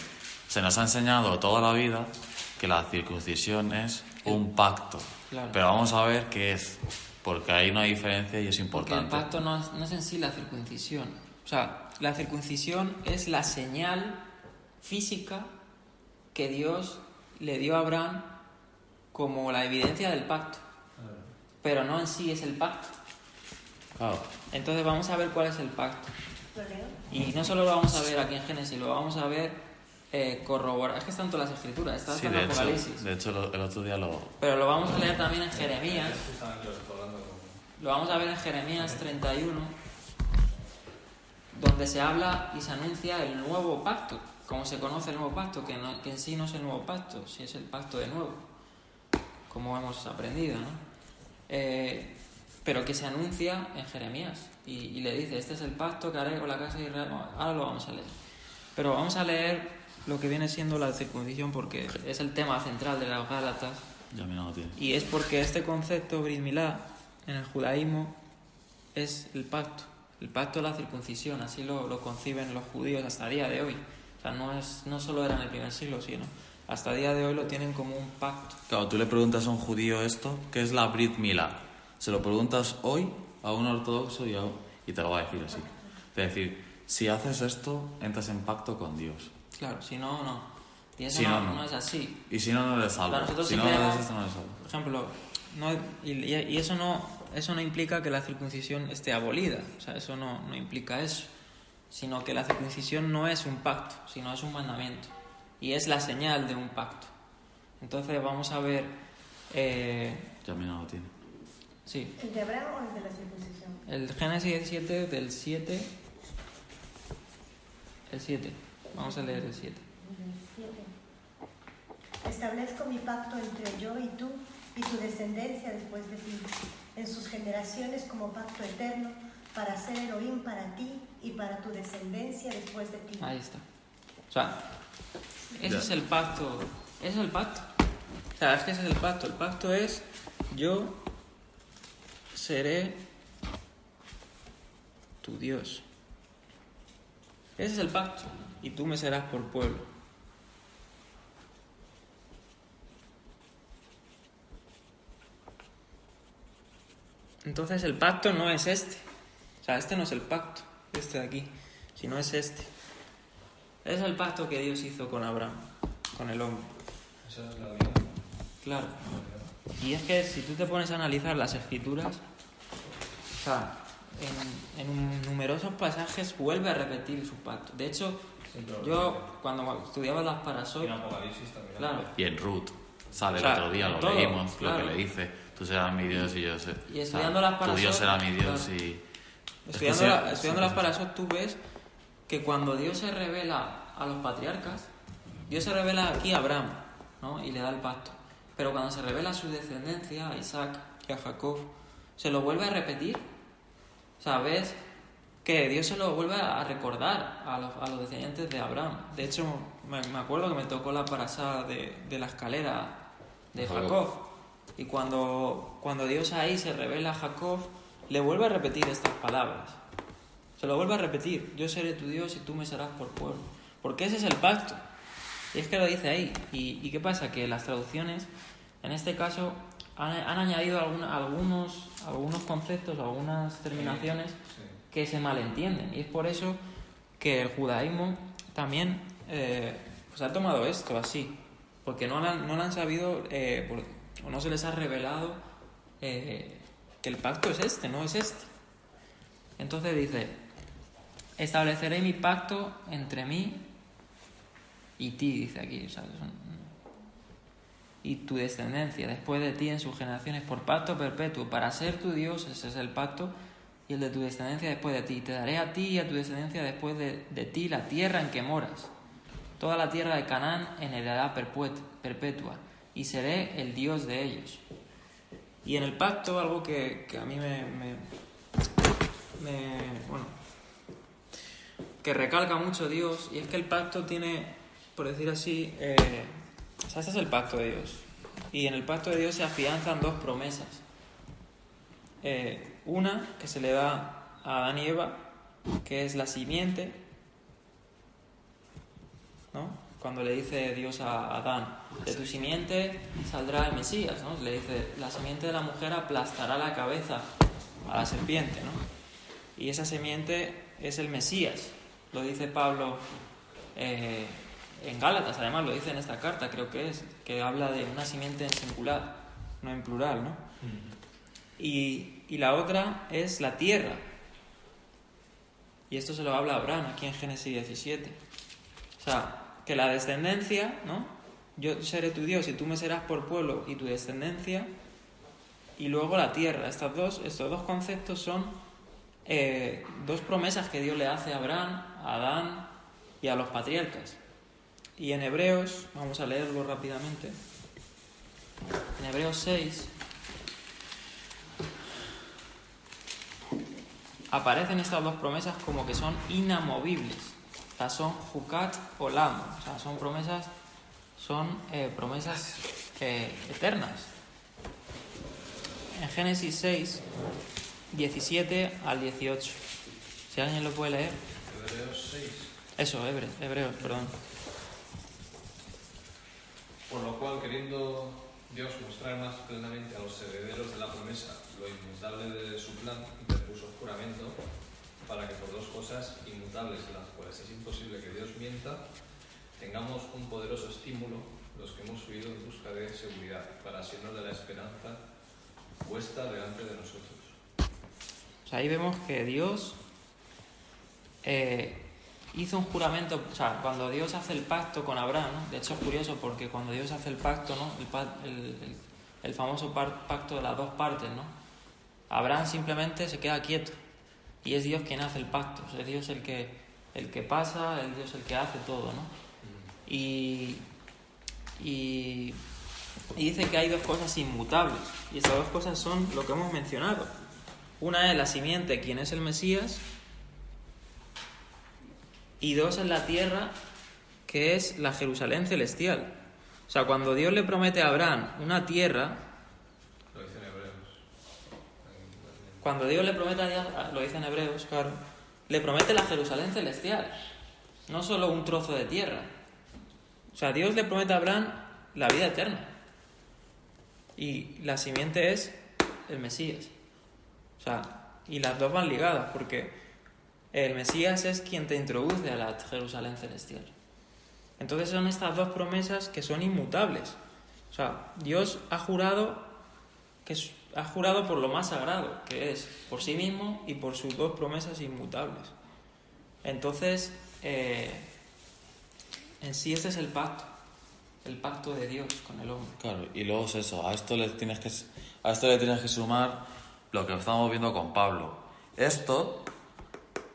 Se nos ha enseñado toda la vida que la circuncisión es un pacto. Claro. Pero vamos a ver qué es, porque ahí no hay diferencia y es importante. Porque el pacto no es en sí la circuncisión. O sea, la circuncisión es la señal física que Dios le dio a Abraham como la evidencia del pacto. Pero no en sí es el pacto. Claro. Entonces vamos a ver cuál es el pacto. Y no solo lo vamos a ver aquí en Génesis, lo vamos a ver corroborar. Es que están todas las escrituras, está hasta en Apocalipsis. De hecho, el otro día lo... Pero lo vamos a leer también en Jeremías. Lo vamos a ver en Jeremías 31, donde se habla y se anuncia el nuevo pacto. Como se conoce el nuevo pacto, que en sí no es el nuevo pacto, si es el pacto de nuevo, como hemos aprendido, ¿no? Pero que se anuncia en Jeremías y le dice, este es el pacto que haré con la casa de Israel. Bueno, ahora lo vamos a leer, pero vamos a leer lo que viene siendo la circuncisión, porque es el tema central de las Gálatas. Ya mira, no tiene. Y es porque este concepto Brit Milá en el judaísmo es el pacto de la circuncisión, así lo conciben los judíos hasta el día de hoy. O sea, no solo era en el primer siglo, sino hasta el día de hoy lo tienen como un pacto. Claro, tú le preguntas a un judío esto, ¿qué es la Brit Milá? Se lo preguntas hoy a un ortodoxo y te lo va a decir así. Es decir, si haces esto, entras en pacto con Dios. Claro, si no, no. Y eso si no es así. Y si no, no eres salvo. Nosotros Si no haces esto, no eres salvo. Por ejemplo, y eso no implica que la circuncisión esté abolida. O sea, eso no implica eso. Sino que la circuncisión no es un pacto, sino es un mandamiento. Y es la señal de un pacto. Entonces vamos a ver... Ya mira, no tiene. Sí. ¿El de Abraham o el de la circuncisión? El Génesis 17 del 7. El 7. Vamos a leer el 7. Establezco mi pacto entre yo y tu descendencia después de ti, en sus generaciones como pacto eterno, para ser Elohim para ti y para tu descendencia después de ti. Ahí está. O sea, ese es el pacto. Ese es el pacto. O sea, es que ese es el pacto. El pacto es: yo seré tu Dios. Ese es el pacto. Y tú me serás por pueblo. Entonces el pacto no es este. O sea, este no es el pacto, este de aquí, sino es este. Es el pacto que Dios hizo con Abraham, con el hombre. Esa es la alianza. Claro. Y es que si tú te pones a analizar las escrituras, o sea, en numerosos pasajes vuelve a repetir su pacto. De hecho, yo cuando estudiaba las parasot, en Apocalipsis también. claro, Y en Ruth sale O sea, el otro día, en lo todo, leímos, claro. lo que le dice. Tú serás mi Dios y yo sé. Y estudiando las Tu parasot, Dios será mi Dios claro. y... estudiando las parasot, tú ves que cuando Dios se revela a los patriarcas, Dios se revela aquí a Abraham, ¿no? Y le da el pacto. Pero cuando se revela a su descendencia, a Isaac y a Jacob, se lo vuelve a repetir. O sea, ves que Dios se lo vuelve a recordar a los descendientes de Abraham. De hecho, me acuerdo que me tocó la parasá de la escalera de Jacob. Y cuando Dios ahí se revela a Jacob, le vuelve a repetir estas palabras. Se lo vuelve a repetir: yo seré tu Dios y tú me serás por pueblo. Porque ese es el pacto. Y es que lo dice ahí. ¿Y qué pasa? Que las traducciones, en este caso, han añadido algunos conceptos, algunas terminaciones que se malentienden. Y es por eso que el judaísmo también pues ha tomado esto así. Porque no lo han sabido, o no se les ha revelado que el pacto es este, no es este. Entonces dice: estableceré mi pacto entre mí y ti, dice aquí, ¿sabes? Y tu descendencia después de ti en sus generaciones por pacto perpetuo, para ser tu Dios. Ese es el pacto. Y el de tu descendencia después de ti. Te daré a ti y a tu descendencia después de ti la tierra en que moras, toda la tierra de Canaán en heredad perpetua, y seré el Dios de ellos. Y en el pacto, algo que a mí que recalca mucho Dios, y es que el pacto tiene, por decir así, o sea, este es el pacto de Dios. Y en el pacto de Dios se afianzan dos promesas. Una que se le da a Adán y Eva, que es la simiente, ¿no? Cuando le dice Dios a Adán: de tu simiente saldrá el Mesías, ¿no? Le dice: la simiente de la mujer aplastará la cabeza a la serpiente, ¿no? Y esa simiente es el Mesías. Lo dice Pablo en Gálatas, además lo dice en esta carta, creo que habla de una simiente en singular, no en plural, ¿no? Y la otra es la tierra. Y esto se lo habla a Abraham aquí en Génesis 17. O sea, que la descendencia, ¿no? Yo seré tu Dios y tú me serás por pueblo, y tu descendencia, y luego la tierra. Estos dos conceptos son dos promesas que Dios le hace a Abraham, a Adán y a los patriarcas. Y en Hebreos, vamos a leerlo rápidamente, en Hebreos 6 aparecen estas dos promesas como que son inamovibles. O sea, son Jucat Olam. O sea, son promesas eternas. En Génesis 6, 17 al 18. Si alguien lo puede leer. Hebreos 6. Eso, Hebreos, perdón. Por lo cual, queriendo Dios mostrar más plenamente a los herederos de la promesa lo inmutable de su plan, interpuso juramento para que por dos cosas inmutables, de las cuales es imposible que Dios mienta, tengamos un poderoso estímulo los que hemos huido en busca de seguridad, para asirnos de la esperanza puesta delante de nosotros. O sea, ahí vemos que Dios hizo un juramento. O sea, cuando Dios hace el pacto con Abraham, ¿no? De hecho es curioso porque cuando Dios hace el pacto, ¿no? El famoso pacto de las dos partes, ¿no? Abraham simplemente se queda quieto y es Dios quien hace el pacto. O sea, es Dios el que pasa, es Dios el que hace todo, ¿no? Y dice que hay dos cosas inmutables, y estas dos cosas son lo que hemos mencionado. Una es la simiente, quien es el Mesías, y dos es la tierra, que es la Jerusalén celestial. O sea, cuando Dios le promete a Abraham una tierra, Lo dice en Hebreos. cuando Dios le promete a Dios, lo dice en Hebreos, claro, le promete la Jerusalén celestial, no solo un trozo de tierra. O sea, Dios le promete a Abraham la vida eterna, y la simiente es el Mesías. O sea, y las dos van ligadas, porque el Mesías es quien te introduce a la Jerusalén celestial. Entonces son estas dos promesas que son inmutables. O sea, Dios ha jurado ha jurado por lo más sagrado, que es por sí mismo y por sus 2 promesas inmutables. Entonces, en sí ese es el pacto de Dios con el hombre. Claro, y luego es eso, a esto le tienes que sumar lo que estamos viendo con Pablo. Esto,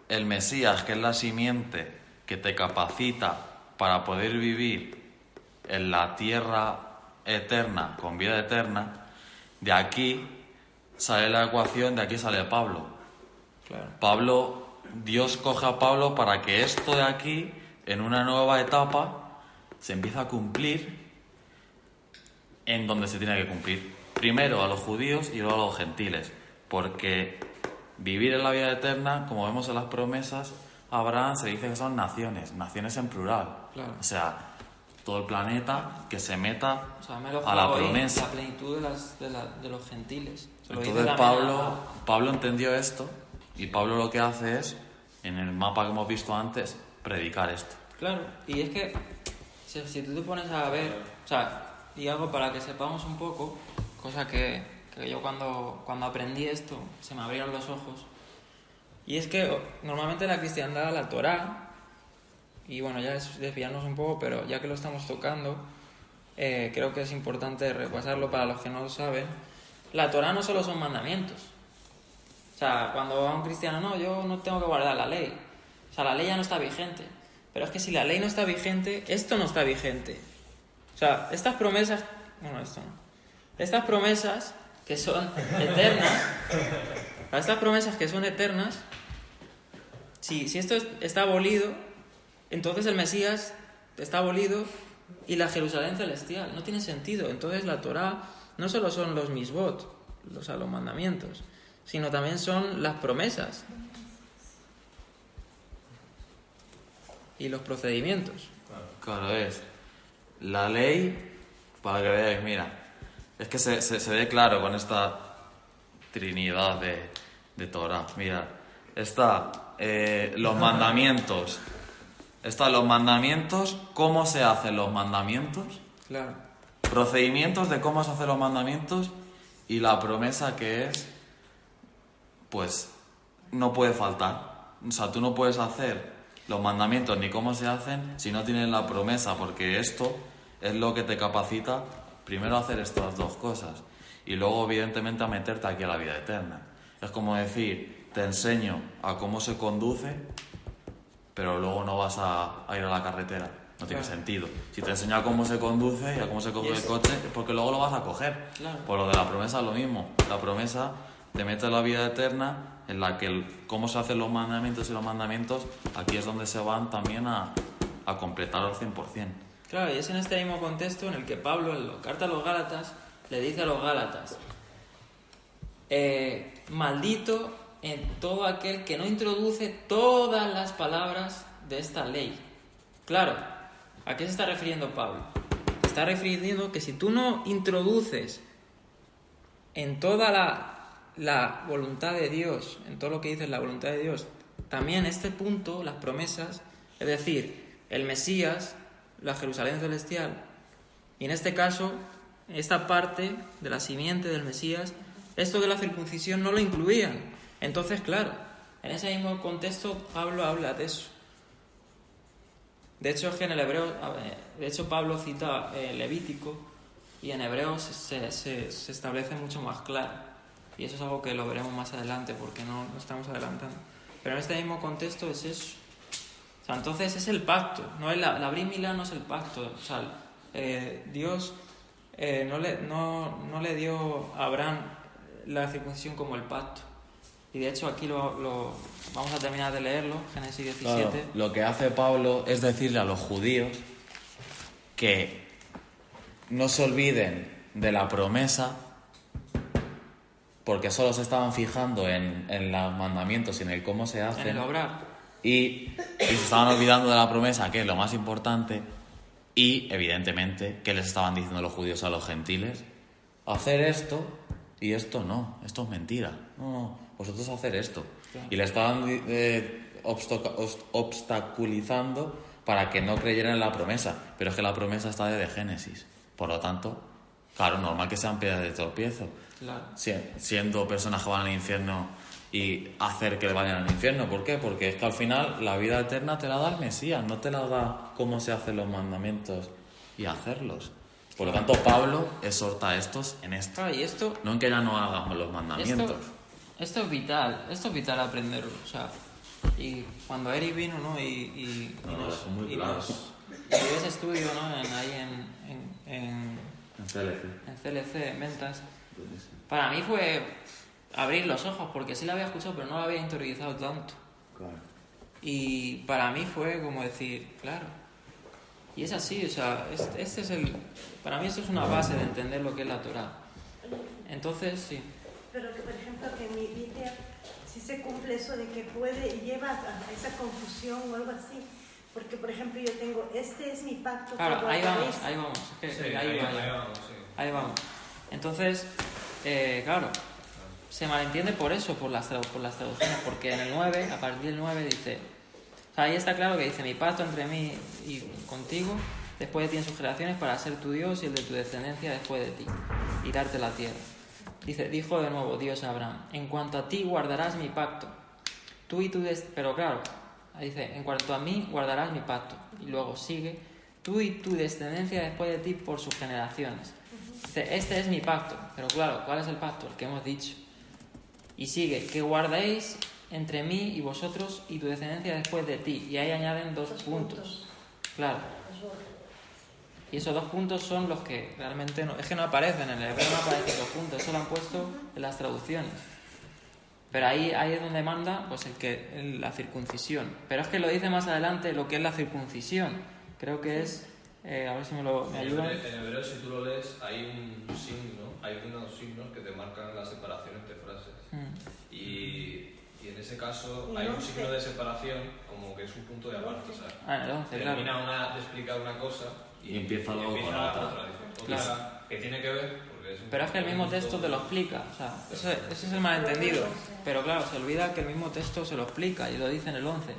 el Mesías, que es la simiente que te capacita para poder vivir en la tierra eterna, con vida eterna, de aquí sale la ecuación, de aquí sale Pablo. Claro. Dios coge a Pablo para que esto de aquí, en una nueva etapa, se empiece a cumplir en donde se tiene que cumplir. Primero a los judíos y luego a los gentiles, porque vivir en la vida eterna, como vemos en las promesas, Abraham se dice que son naciones en plural. Claro. O sea, todo el planeta que se meta O sea, me lo a la juego ahí, promesa. la plenitud de los gentiles. Se lo dice Entonces también Pablo entendió esto, y Pablo lo que hace es, en el mapa que hemos visto antes, predicar esto. Claro, y es que si tú te pones a ver, o sea, y algo para que sepamos un poco, cosa que yo cuando aprendí esto se me abrieron los ojos, y es que normalmente la cristiandad, la Torá, y bueno, ya es desviarnos un poco, pero ya que lo estamos tocando, creo que es importante repasarlo para los que no lo saben. La Torá no solo son mandamientos. O sea, cuando a un cristiano, no, yo no tengo que guardar la ley. O sea, la ley ya no está vigente. Pero es que si la ley no está vigente, esto no está vigente. O sea, estas promesas... Bueno, esto no. Estas promesas que son eternas... Estas promesas que son eternas, si esto está abolido, entonces el Mesías está abolido y la Jerusalén celestial. No tiene sentido. Entonces la Torá no solo son los misbot, los mandamientos, sino también son las promesas y los procedimientos. Claro, es la ley, para que veáis, mira, es que se ve claro con esta trinidad de Torah. Mira, está los mandamientos. Están los mandamientos, cómo se hacen los mandamientos. Claro. Procedimientos de cómo se hacen los mandamientos y la promesa que es, pues, no puede faltar. O sea, tú no puedes hacer los mandamientos ni cómo se hacen si no tienes la promesa, porque esto es lo que te capacita primero a hacer estas 2 cosas y luego, evidentemente, a meterte aquí a la vida eterna. Es como decir, te enseño a cómo se conduce, pero luego no vas a ir a la carretera. No tiene sentido. Si te enseño a cómo se conduce y a cómo se coge el coche, es porque luego lo vas a coger. Claro. Por lo de la promesa es lo mismo. La promesa te mete en la vida eterna, en la que cómo se hacen los mandamientos, y los mandamientos aquí es donde se van también a completar al 100%. Claro, y es en este mismo contexto en el que Pablo, en la carta a los Gálatas, le dice a los Gálatas: maldito en todo aquel que no introduce todas las palabras de esta ley. Claro, ¿a qué se está refiriendo Pablo? Se está refiriendo que si tú no introduces en toda la voluntad de Dios, en todo lo que dice la voluntad de Dios, también este punto, las promesas, es decir, el Mesías, la Jerusalén celestial, y en este caso, esta parte de la simiente del Mesías, esto de la circuncisión no lo incluían. Entonces, claro, en ese mismo contexto Pablo habla de eso. De hecho, es que en el hebreo, Pablo cita Levítico, y en hebreo se establece mucho más claro. Y eso es algo que lo veremos más adelante, porque no estamos adelantando. Pero en este mismo contexto es eso. O sea, entonces es el pacto, no es la Brit Milá no es el pacto. O sea, Dios no le dio a Abraham la circuncisión como el pacto. Y de hecho aquí lo vamos a terminar de leerlo, Génesis 17. Claro, lo que hace Pablo es decirle a los judíos que no se olviden de la promesa, porque solo se estaban fijando en los mandamientos y en el cómo se hacen. En el obrar. Y se estaban olvidando de la promesa, que es lo más importante. Y, evidentemente, ¿qué les estaban diciendo los judíos a los gentiles? Hacer esto y esto no. Esto es mentira. No, vosotros hacer esto. Claro. Y le estaban obstaculizando para que no creyeran en la promesa. Pero es que la promesa está desde Génesis. Por lo tanto, Claro, normal que sean piedras de tropiezo. Claro. Siendo personas que van al infierno y hacer que vayan al infierno. ¿Por qué? Porque es que al final la vida eterna te la da el Mesías, no te la da cómo se hacen los mandamientos y hacerlos. Por lo tanto, Pablo exhorta a estos en esto. Claro, y esto, No en que ya no hagamos los mandamientos. esto es vital aprenderlo. O sea, y cuando Eric vino, ¿no? Y son muy y claros. y dio ese estudio, ¿no? Ahí en En CLC. en CLC, en ventas, para mí fue abrir los ojos, porque sí lo había escuchado, pero no lo había interiorizado tanto. Claro. Y para mí fue como decir, claro. Y es así, o sea, este es para mí esto es una base de entender lo que es la Torá. Entonces, sí. Pero que, por ejemplo, que en mi vida sí se cumple eso de que puede y lleva a esa confusión o algo así. Porque, por ejemplo, yo tengo, este es mi pacto. Claro, ahí guardaréis. vamos. Es que Sí, ahí vamos, sí. Ahí vamos. Entonces, claro, se malentiende por eso, por las traducciones, porque en el 9, a partir del 9 dice, o sea, ahí está claro que dice, mi pacto entre mí y contigo, después de ti en sus generaciones, para ser tu Dios y el de tu descendencia después de ti, y darte la tierra. Dice, dijo de nuevo Dios a Abraham, en cuanto a ti guardarás mi pacto, tú y tu pero claro, ahí dice, en cuanto a mí guardarás mi pacto, y luego sigue, tú y tu descendencia después de ti por sus generaciones. Dice, este es mi pacto, pero claro, ¿cuál es el pacto? El que hemos dicho. Y sigue, que guardéis entre mí y vosotros y tu descendencia después de ti. Y ahí añaden dos puntos. Claro. Y esos 2 puntos son los que realmente no... Es que no aparecen, en el hebreo no aparecen 2 puntos, eso lo han puesto en las traducciones. Pero ahí es donde manda pues la circuncisión. Pero es que lo dice más adelante lo que es la circuncisión. Creo que es... a ver si me ayudan. En hebreo, si tú lo lees, hay un signo, hay unos signos que te marcan la separación entre frases. Y en ese caso hay un signo de separación como que es un punto de aparte, ¿sabes? En el 11, claro. Termina de explicar una cosa Y empieza luego con la otra. otra que tiene que ver, porque es un Pero es que el mismo texto te lo explica, o sea, ese es el malentendido. Pero claro, se olvida que el mismo texto se lo explica y lo dice en el 11.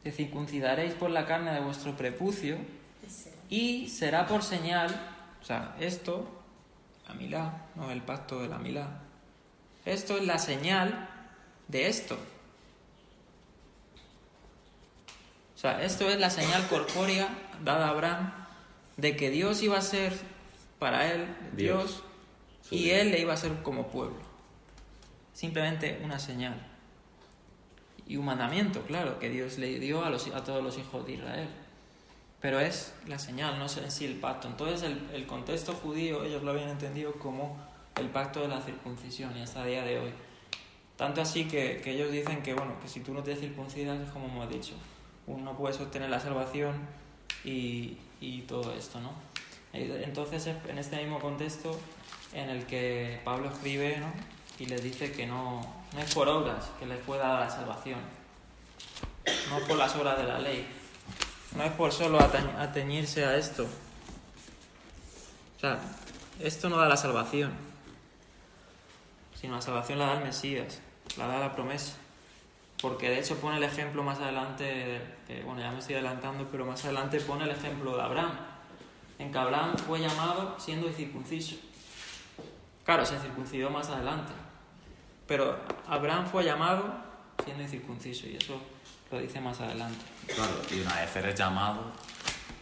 Te circuncidaréis por la carne de vuestro prepucio y será por señal, o sea, esto, la milá, no el pacto de la milá, esto es la señal de esto. O sea, esto es la señal corpórea dada a Abraham de que Dios iba a ser para él Dios y él le iba a ser como pueblo. Simplemente una señal. Y un mandamiento, claro, que Dios le dio a todos los hijos de Israel. Pero es la señal, no es en sí el pacto. Entonces el contexto judío ellos lo habían entendido como el pacto de la circuncisión y hasta el día de hoy. Tanto así que ellos dicen que, bueno, que si tú no te circuncidas es como hemos dicho. Uno no puede sostener la salvación y todo esto, ¿no? Entonces, en este mismo contexto en el que Pablo escribe, ¿no? Y les dice que no es por obras que les pueda dar la salvación, no es por las obras de la ley, no es por solo atañirse a esto. O sea, esto no da la salvación, sino la salvación la da el Mesías, la da la promesa. Porque de hecho pone el ejemplo más adelante, bueno, ya me estoy adelantando, pero más adelante pone el ejemplo de Abraham, en que Abraham fue llamado siendo incircunciso. Claro, se circuncidó más adelante, pero Abraham fue llamado siendo incircunciso y eso lo dice más adelante. Claro, y una vez eres llamado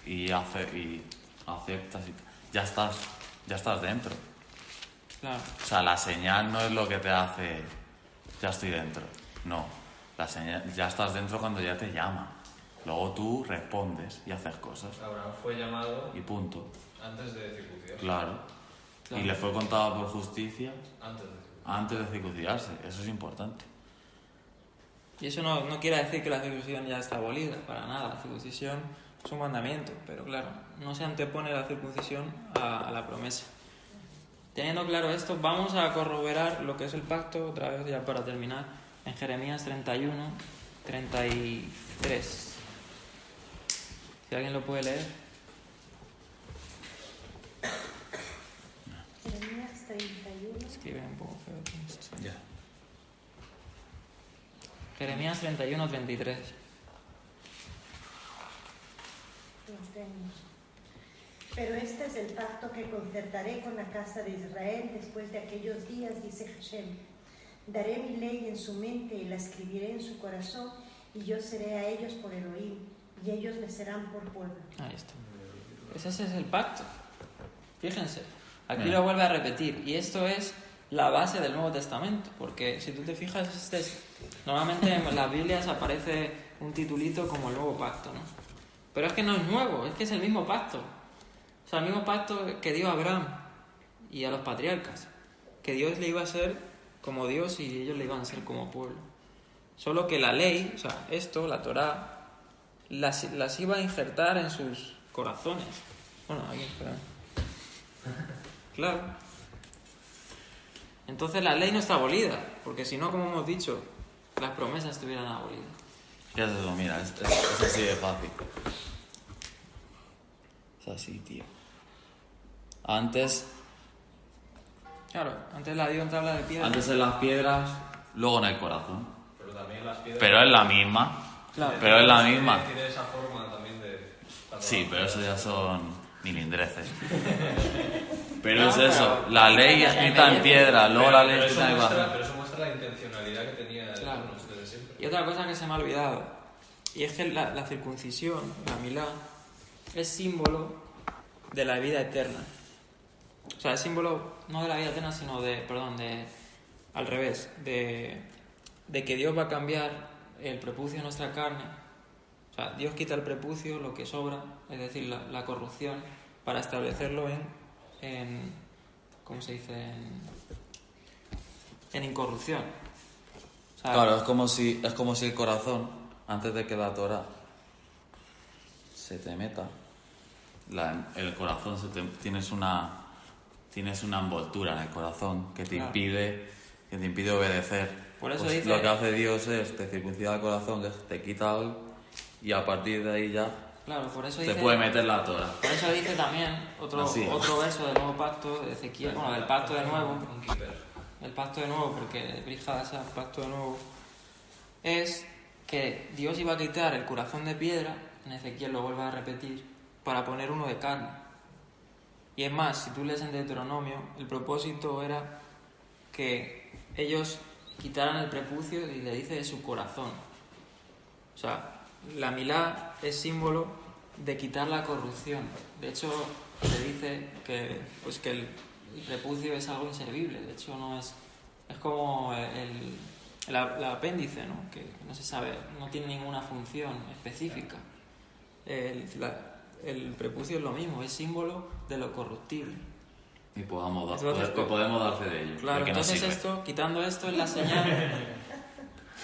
y aceptas, ya estás dentro. Claro. O sea, la señal no es lo que te hace, ya estoy dentro. No, la señal, ya estás dentro cuando ya te llama. Luego tú respondes y haces cosas. Abraham fue llamado Y punto. antes de circuncidarse. Claro. Claro. Y le fue contado por justicia Antes de antes de circuncidarse. Eso es importante. Y eso no quiere decir que la circuncisión ya está abolida, para nada. La circuncisión es un mandamiento, pero claro, no se antepone la circuncisión a la promesa. Teniendo claro esto, vamos a corroborar lo que es el pacto, otra vez ya para terminar, en Jeremías 31, 33. Si alguien lo puede leer. Jeremías 31. Escribe un poco feo todo esto. Ya. Jeremías 31, 33. Los tenemos. Pero este es el pacto que concertaré con la casa de Israel después de aquellos días, dice Hashem. Daré mi ley en su mente y la escribiré en su corazón, y yo seré a ellos por Elohim, y ellos me serán por pueblo. Ahí está. Pues ese es el pacto. Fíjense, aquí lo vuelve a repetir. Y esto es la base del Nuevo Testamento, porque si tú te fijas, normalmente en las Biblias aparece un titulito como el Nuevo Pacto, ¿no? Pero es que no es nuevo, es que es el mismo pacto. O sea, el mismo pacto que dio a Abraham y a los patriarcas, que Dios le iba a ser como Dios y ellos le iban a ser como pueblo. Solo que la ley, o sea, esto, la Torá, las iba a injertar en sus corazones. Bueno, aquí, espera. Claro. Entonces la ley no está abolida, porque si no, como hemos dicho, las promesas estuvieran abolidas. ¿Qué es eso? Mira, es así de fácil. Es así, tío. Antes la dio en tabla de piedra. en las piedras, luego en el corazón. Pero también las piedras... Pero es la misma. Claro. Pero es la misma. Tiene esa forma también de... Sí, pero eso ya son milindreces. Pero No, es eso, pero- la ley escrita en piedra, luego la ley Pero eso escrita en muestra, corazón. pero eso muestra la intencionalidad que tenía el Claro. Eterno desde siempre. Y otra cosa que se me ha olvidado, y es que la circuncisión, la milá, es símbolo de la vida eterna. O sea, es símbolo no de la vida eterna, sino al revés, de que Dios va a cambiar el prepucio de nuestra carne. O sea, Dios quita el prepucio, lo que sobra, es decir, la corrupción, para establecerlo en ¿cómo se dice? En incorrupción. O sea, Claro, es como si el corazón, antes de que la Torah se te meta, el corazón tienes una envoltura en el corazón que te Claro. impide obedecer. Por eso Pues dice- lo que hace Dios es te circuncida el corazón, que te quita algo, y a partir de ahí ya claro, por eso te dice... puede meter la Torah. Por eso dice también otro verso del nuevo pacto de Ezequiel, bueno, del pacto de nuevo, Un keeper. el pacto de nuevo, porque Brijasa, el pacto de nuevo, es que Dios iba a quitar el corazón de piedra, en Ezequiel lo vuelve a repetir, para poner uno de carne. Y es más, si tú lees en Deuteronomio, el propósito era que ellos quitaran el prepucio y le dice de su corazón. O sea, la milá es símbolo de quitar la corrupción. De hecho, se dice que el prepucio es algo inservible. De hecho, no es como el apéndice, ¿no? Que no se sabe, no tiene ninguna función específica. El prepucio es lo mismo, es símbolo de lo corruptible. Y podemos Entonces, podemos dar fe de ello. Claro, de que no entonces sirve. quitando esto es la señal.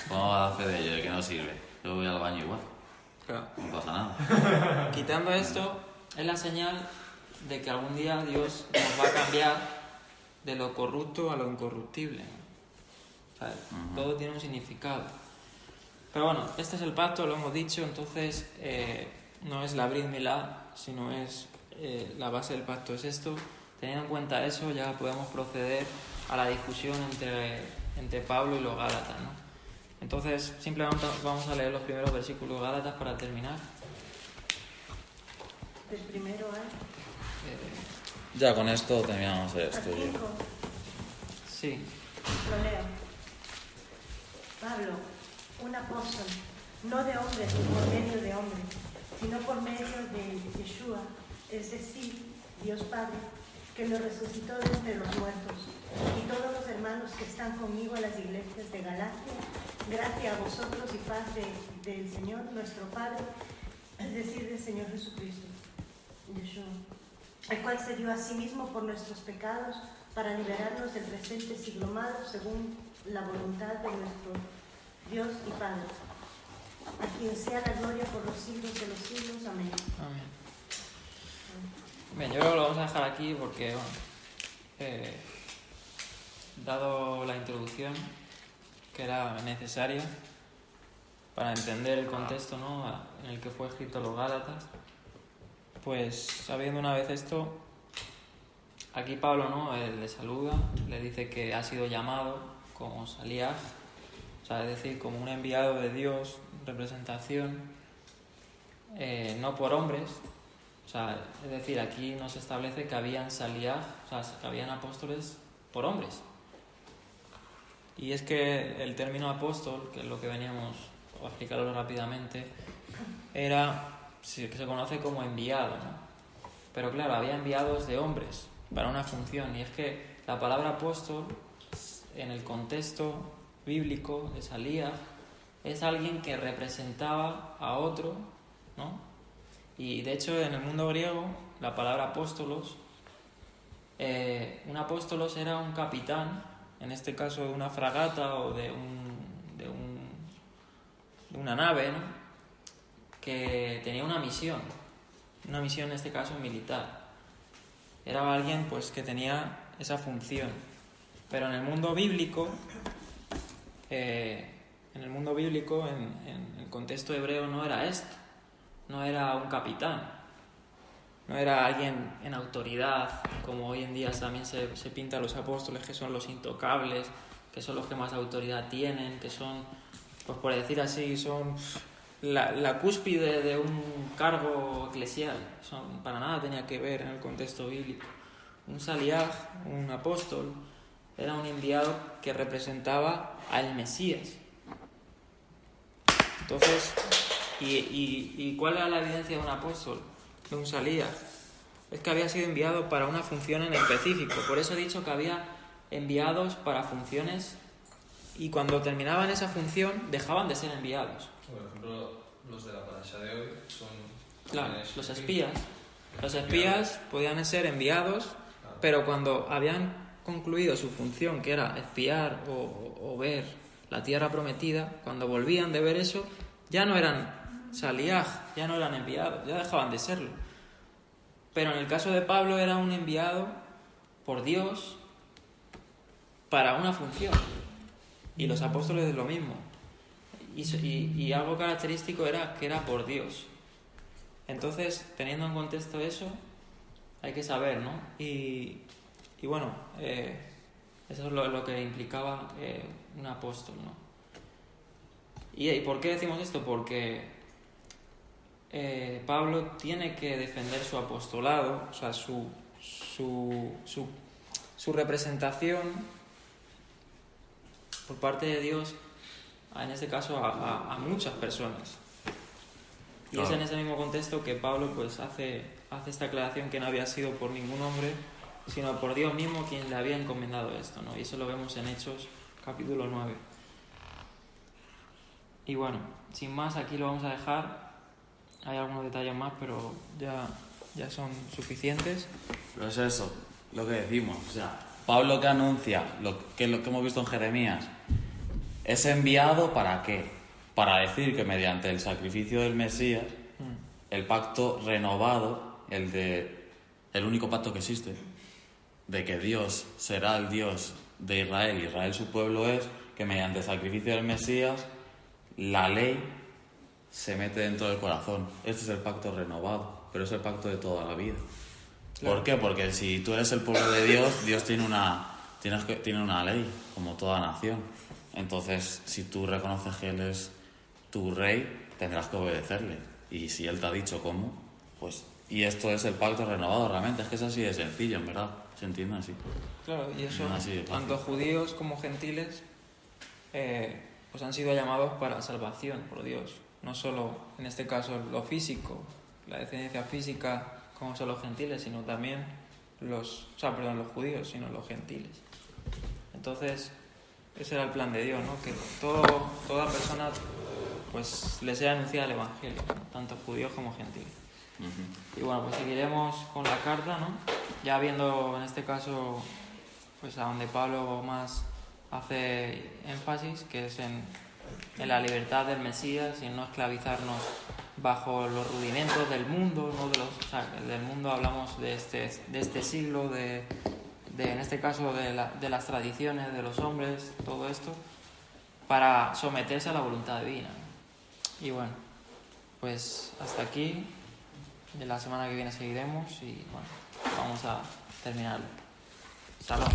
Podemos dar fe de ello, de que no sirve. Yo voy al baño igual, Claro. no pasa nada. Quitando esto es la señal de que algún día Dios nos va a cambiar de lo corrupto a lo incorruptible, ¿no? O sea, todo tiene un significado. Pero bueno, este es el pacto, lo hemos dicho, entonces no es la Brit Milá, sino es la base del pacto es esto. Teniendo en cuenta eso, ya podemos proceder a la discusión entre Pablo y los Gálatas, ¿no? Entonces, simplemente vamos a leer los primeros versículos de Gálatas para terminar. Del primero al Ya con esto terminamos el estudio. 5. Sí, Lo leo. Pablo, un apóstol, no de hombres ni por medio de hombres, sino por medio de Yeshua, es decir, Dios Padre, que lo resucitó de entre los muertos, y todos los hermanos que están conmigo en las iglesias de Galacia, gracia a vosotros y paz del Señor nuestro Padre, es decir, del Señor Jesucristo, Yeshua, el cual se dio a sí mismo por nuestros pecados para liberarnos del presente siglo malo según la voluntad de nuestro Dios y Padre, a quien sea la gloria por los siglos de los siglos. Amén. amén. Bien, yo creo que lo vamos a dejar aquí porque, bueno, dado la introducción que era necesaria para entender el contexto, ¿no?, en el que fue escrito los Gálatas, pues sabiendo una vez esto, aquí Pablo, ¿no?, le saluda, le dice que ha sido llamado como Saliach, o sea, es decir, como un enviado de Dios, representación, no por hombres, sea, es decir, aquí nos establece que habían saliaj, o sea, que habían apóstoles por hombres. Y es que el término apóstol, que es lo que veníamos a explicarlo rápidamente, que se conoce como enviado, ¿no? Pero claro, había enviados de hombres para una función, y es que la palabra apóstol, en el contexto bíblico de Salías, es alguien que representaba a otro, ¿no? Y de hecho, en el mundo griego, la palabra apóstolos, un apóstolos era un capitán, en este caso de una fragata o de una nave, ¿no? Que tenía una misión en este caso militar. Era alguien pues que tenía esa función. Pero en el mundo bíblico, en el contexto hebreo, no era esto. No era un capitán. No era alguien en autoridad, como hoy en día también se pinta a los apóstoles, que son los intocables, que son los que más autoridad tienen, que son, pues por decir así, son la cúspide de un cargo eclesial. Para nada tenía que ver en el contexto bíblico. Un saliaj, un apóstol, era un enviado que representaba al Mesías. Entonces, ¿y cuál era la evidencia de un apóstol, de un saliaj? Es que había sido enviado para una función en específico. Por eso he dicho que había enviados para funciones, y cuando terminaban esa función dejaban de ser enviados. Por ejemplo, los de la parasha de hoy son... Claro, los espías. Los espías podían ser enviados, pero cuando habían concluido su función, que era espiar o ver la tierra prometida, cuando volvían de ver eso, ya no eran saliaj, ya no eran enviados, ya dejaban de serlo. Pero en el caso de Pablo era un enviado por Dios para una función. Y los apóstoles es lo mismo. Y algo característico era que era por Dios. Entonces, teniendo en contexto eso, hay que saber, ¿no? Y bueno, eso es lo que implicaba un apóstol, ¿no? ¿Y por qué decimos esto? Porque Pablo tiene que defender su apostolado, o sea, su representación por parte de Dios, en este caso a muchas personas. Y claro, es en ese mismo contexto que Pablo pues hace esta aclaración, que no había sido por ningún hombre, sino por Dios mismo quien le había encomendado esto, ¿no? Y eso lo vemos en Hechos capítulo 9. Y bueno, sin más, aquí lo vamos a dejar. Hay algunos detalles más, pero ya son suficientes. Pero es eso, lo que decimos. O sea, Pablo, que anuncia lo que hemos visto en Jeremías, es enviado ¿para qué? Para decir que mediante el sacrificio del Mesías, el pacto renovado, el único pacto que existe, de que Dios será el Dios de Israel y Israel su pueblo, es que mediante el sacrificio del Mesías la ley se mete dentro del corazón. Este es el pacto renovado, pero es el pacto de toda la vida. Claro. ¿Por qué? Porque si tú eres el pueblo de Dios, Dios tiene una ley, como toda nación. Entonces, si tú reconoces que Él es tu rey, tendrás que obedecerle. Y si Él te ha dicho cómo, pues... Y esto es el pacto renovado, realmente. Es que es así de sencillo, en verdad. Se entiende así. Claro, y eso, tanto judíos como gentiles, pues han sido llamados para salvación por Dios. No solo, en este caso, lo físico, la descendencia física, como son los gentiles, sino también los judíos, sino los gentiles. Entonces, ese era el plan de Dios, ¿no? Que toda persona pues le sea anunciada el Evangelio, ¿no? Tanto judíos como gentiles. Uh-huh. Y bueno, pues seguiremos con la carta, ¿no? Ya viendo en este caso pues a donde Pablo más hace énfasis, que es en la libertad del Mesías y en no esclavizarnos bajo los rudimentos del mundo, ¿no? Del mundo hablamos de este siglo, en este caso de las tradiciones de los hombres, todo esto, para someterse a la voluntad divina. Y bueno, pues hasta aquí. De la semana que viene seguiremos y bueno, vamos a terminarlo. Salón.